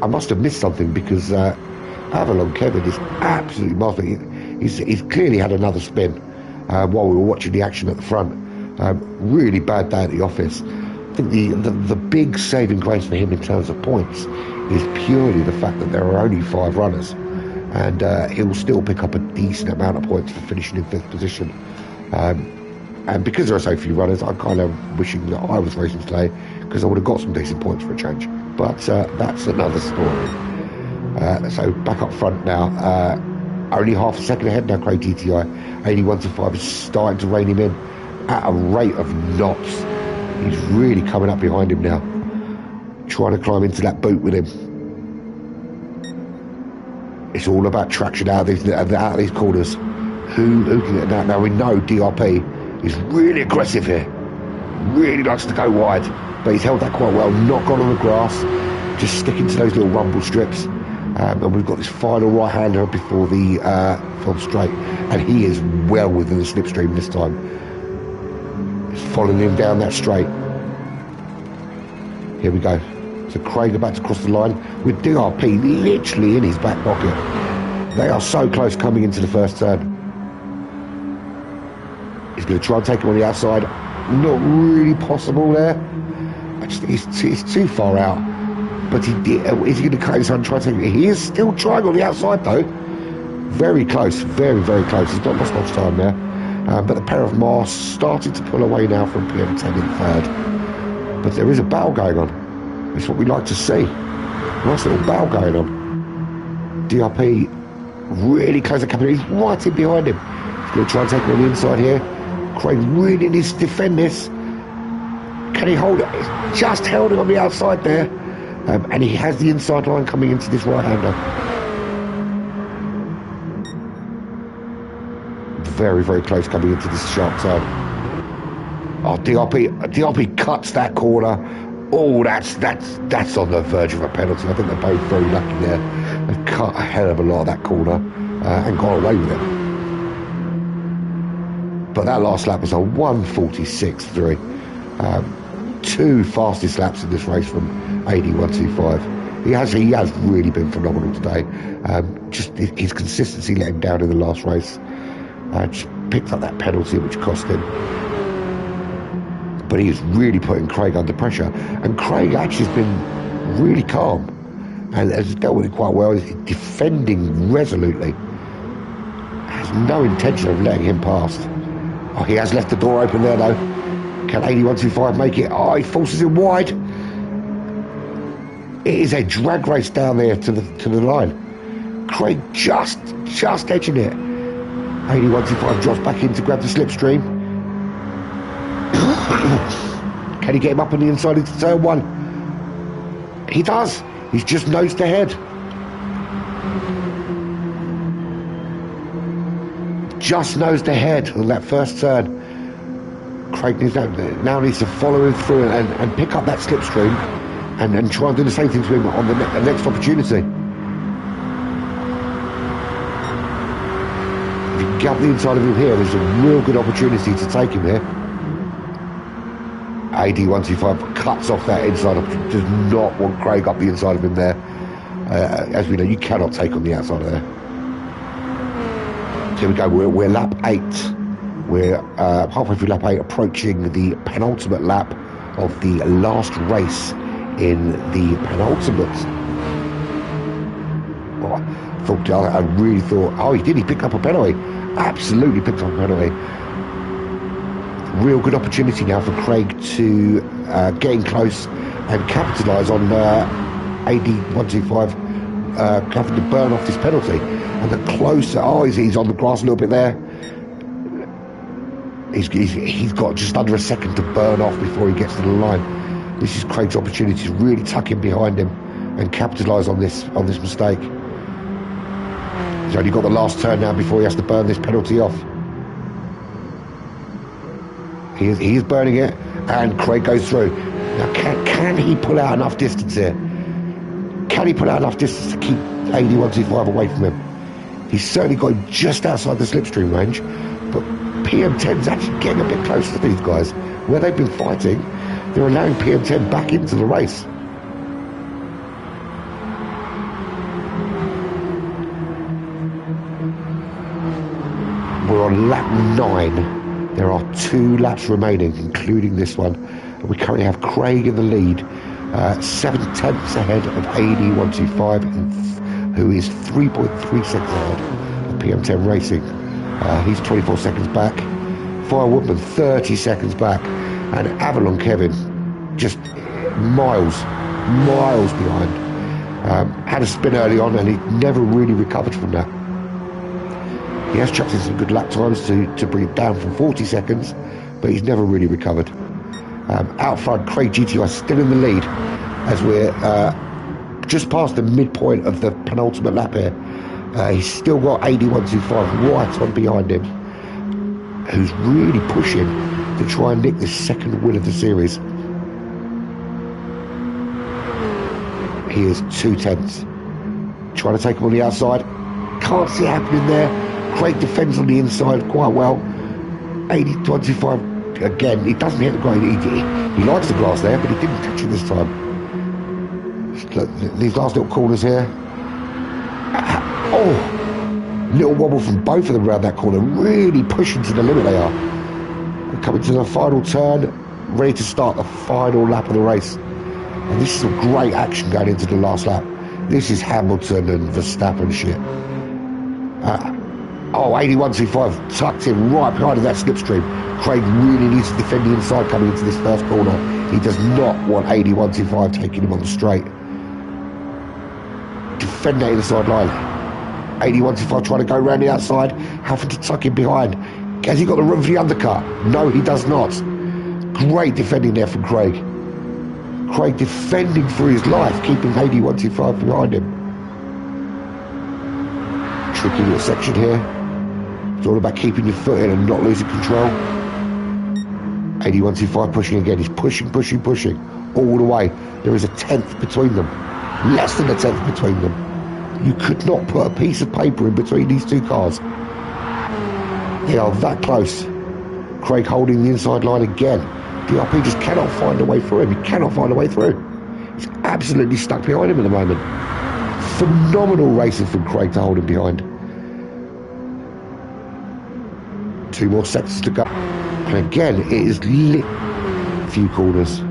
I must have missed something because Avalon Kevin is absolutely masterful. He's clearly had another spin while we were watching the action at the front. Really bad day at the office. I think the big saving grace for him in terms of points is purely the fact that there are only 5 runners, and he'll still pick up a decent amount of points for finishing in 5th position. And because there are so few runners, I'm kind of wishing that I was racing today, because I would have got some decent points for a change. But that's another story. So back up front now. Only half a second ahead now, Craig DTI. 81-5 is starting to rein him in at a rate of knots. He's really coming up behind him now, trying to climb into that boot with him. It's all about traction out of these corners. Who can get that? Now we know DRP is really aggressive here. Really likes to go wide, but he's held that quite well. Not gone on the grass, just sticking to those little rumble strips. And we've got this final right-hander before the film straight, and he is well within the slipstream this time. He's following him down that straight. Here we go. So Craig about to cross the line with DRP literally in his back pocket. They are so close coming into the first turn. He's going to try and take him on the outside. Not really possible there. I just think he's too far out. But is he going to cut his hand and try to take it? He is still trying on the outside though. Very close, very, very close. He's not lost much time there. But the pair of Mars starting to pull away now from PM10 in 3rd. But there is a battle going on. It's what we like to see. Nice little battle going on. DRP really close to coming in. He's right in behind him. He's going to try and take him on the inside here. Craig really needs to defend this. Can he hold it? He's just held it on the outside there. And he has the inside line coming into this right-hander. Very, very close coming into this sharp turn. Oh, DRP cuts that corner. Oh, that's on the verge of a penalty. I think they're both very lucky there. They've cut a hell of a lot of that corner and got away with it. But that last lap was a 1:46.3. 2 fastest laps in this race from 81-25. He has really been phenomenal today. Just his consistency let him down in the last race. Just picked up that penalty which cost him. But he is really putting Craig under pressure. And Craig actually has been really calm and has dealt with it quite well. He's defending resolutely. Has no intention of letting him past. Oh, he has left the door open there though. Can 81-25 make it? Oh, he forces him wide. It is a drag race down there to the line. Craig just edging it. 81-25 drops back in to grab the slipstream. Can he get him up on the inside into turn 1? He does. He's just nosed ahead. Just nosed ahead on that first turn. Craig now needs to follow him through and pick up that slipstream and try and do the same thing to him on the next opportunity. If you can get up the inside of him here, there's a real good opportunity to take him here. AD125 cuts off that inside, does not want Craig up the inside of him there. As we know, you cannot take on the outside of there. So here we go, we're lap 8. We're halfway through lap 8, approaching the penultimate lap of the last race in the penultimate. Oh, I really thought, oh, he picked up a penalty. Absolutely picked up a penalty. Real good opportunity now for Craig to get in close and capitalise on AD125 having to burn off this penalty. And the closer, he's on the grass a little bit there. He's got just under a second to burn off before he gets to the line. This is Craig's opportunity to really tuck him behind him and capitalise on this mistake. He's only got the last turn now before he has to burn this penalty off. He is burning it, and Craig goes through. Now, can he pull out enough distance here? Can he pull out enough distance to keep AD125 away from him? He's certainly got him just outside the slipstream range, but PM10's actually getting a bit closer to these guys. Where they've been fighting, They're allowing PM10 back into the race. We're on lap 9. There are 2 laps remaining, including this one. And we currently have Craig in the lead, 7/10 ahead of AD125, who is 3.3 seconds ahead of PM10 Racing. He's 24 seconds back. Fire Woodman 30 seconds back. And Avalon Kevin just miles behind. Had a spin early on and he never really recovered from that. He has chucked in some good lap times to bring it down from 40 seconds, but he's never really recovered. Out front, Craig GTI still in the lead as we're just past the midpoint of the penultimate lap here. He's still got AD125 right on behind him, who's really pushing to try and nick this second win of the series. He is 2/10. Trying to take him on the outside. Can't see it happening there. Craig defends on the inside quite well. AD25 again, he doesn't hit the ground. He likes the grass there, but he didn't touch it this time. Look, these last little corners here. Oh, little wobble from both of them around that corner. Really pushing to the limit they are. They're coming to the final turn, ready to start the final lap of the race. And this is some great action going into the last lap. This is Hamilton and Verstappen shit. AD125 tucked in right behind that slipstream. Craig really needs to defend the inside coming into this first corner. He does not want AD125 taking him on the straight. Defend that inside line. AD125 trying to go around the outside, having to tuck him behind. Has he got the room for the undercut? No, he does not. Great defending there from Craig. Craig defending for his life, keeping AD125 behind him. Tricky little section here. It's all about keeping your foot in and not losing control. AD125 pushing again. He's pushing all the way. There is a 10th between them. Less than a 10th between them. You could not put a piece of paper in between these two cars. They are that close. Craig holding the inside line again. DRP just cannot find a way through him. He cannot find a way through. He's absolutely stuck behind him at the moment. Phenomenal racing from Craig to hold him behind. 2 more seconds to go. And again, it is lit. A few corners.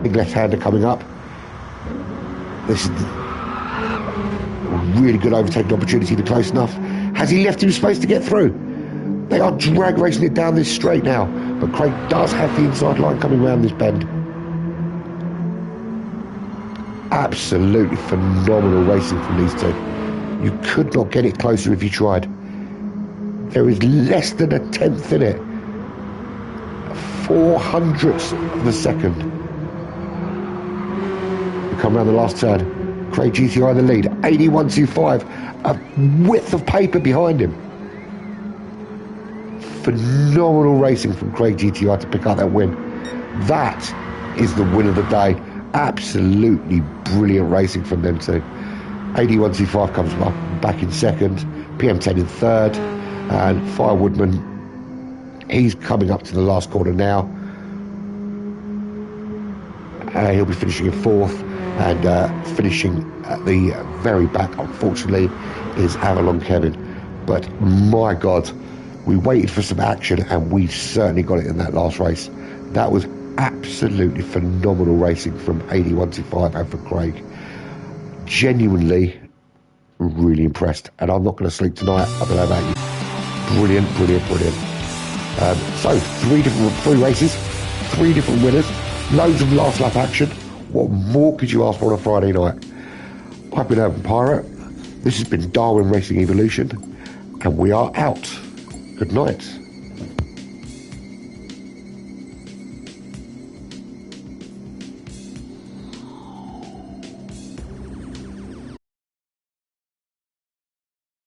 Big left-hander coming up. This is a really good overtaking opportunity to close enough. Has he left him space to get through? They are drag racing it down this straight now, but Craig does have the inside line coming around this bend. Absolutely phenomenal racing from these two. You could not get it closer if you tried. There is less than a 10th in it. 400ths of a second. We come around the last turn. Craig GTI in the lead. AD125, a width of paper behind him. Phenomenal racing from Craig GTI to pick up that win. That is the win of the day. Absolutely brilliant racing from them two. AD125 comes back in second, PM10 in third, and Fire Woodman, he's coming up to the last corner now. He'll be finishing in fourth, and finishing at the very back, unfortunately, is Avalon Kevin. But my God, we waited for some action, and we certainly got it in that last race. That was absolutely phenomenal racing from AD125 and from Craig. Genuinely really impressed, and I'm not going to sleep tonight. I don't know about you. Brilliant. So 3 races, 3 different winners, loads of last lap action. What more could you ask for on a Friday night? I've been Urban Pirate. This has been Darwin Racing Evolution, and we are out. Good night.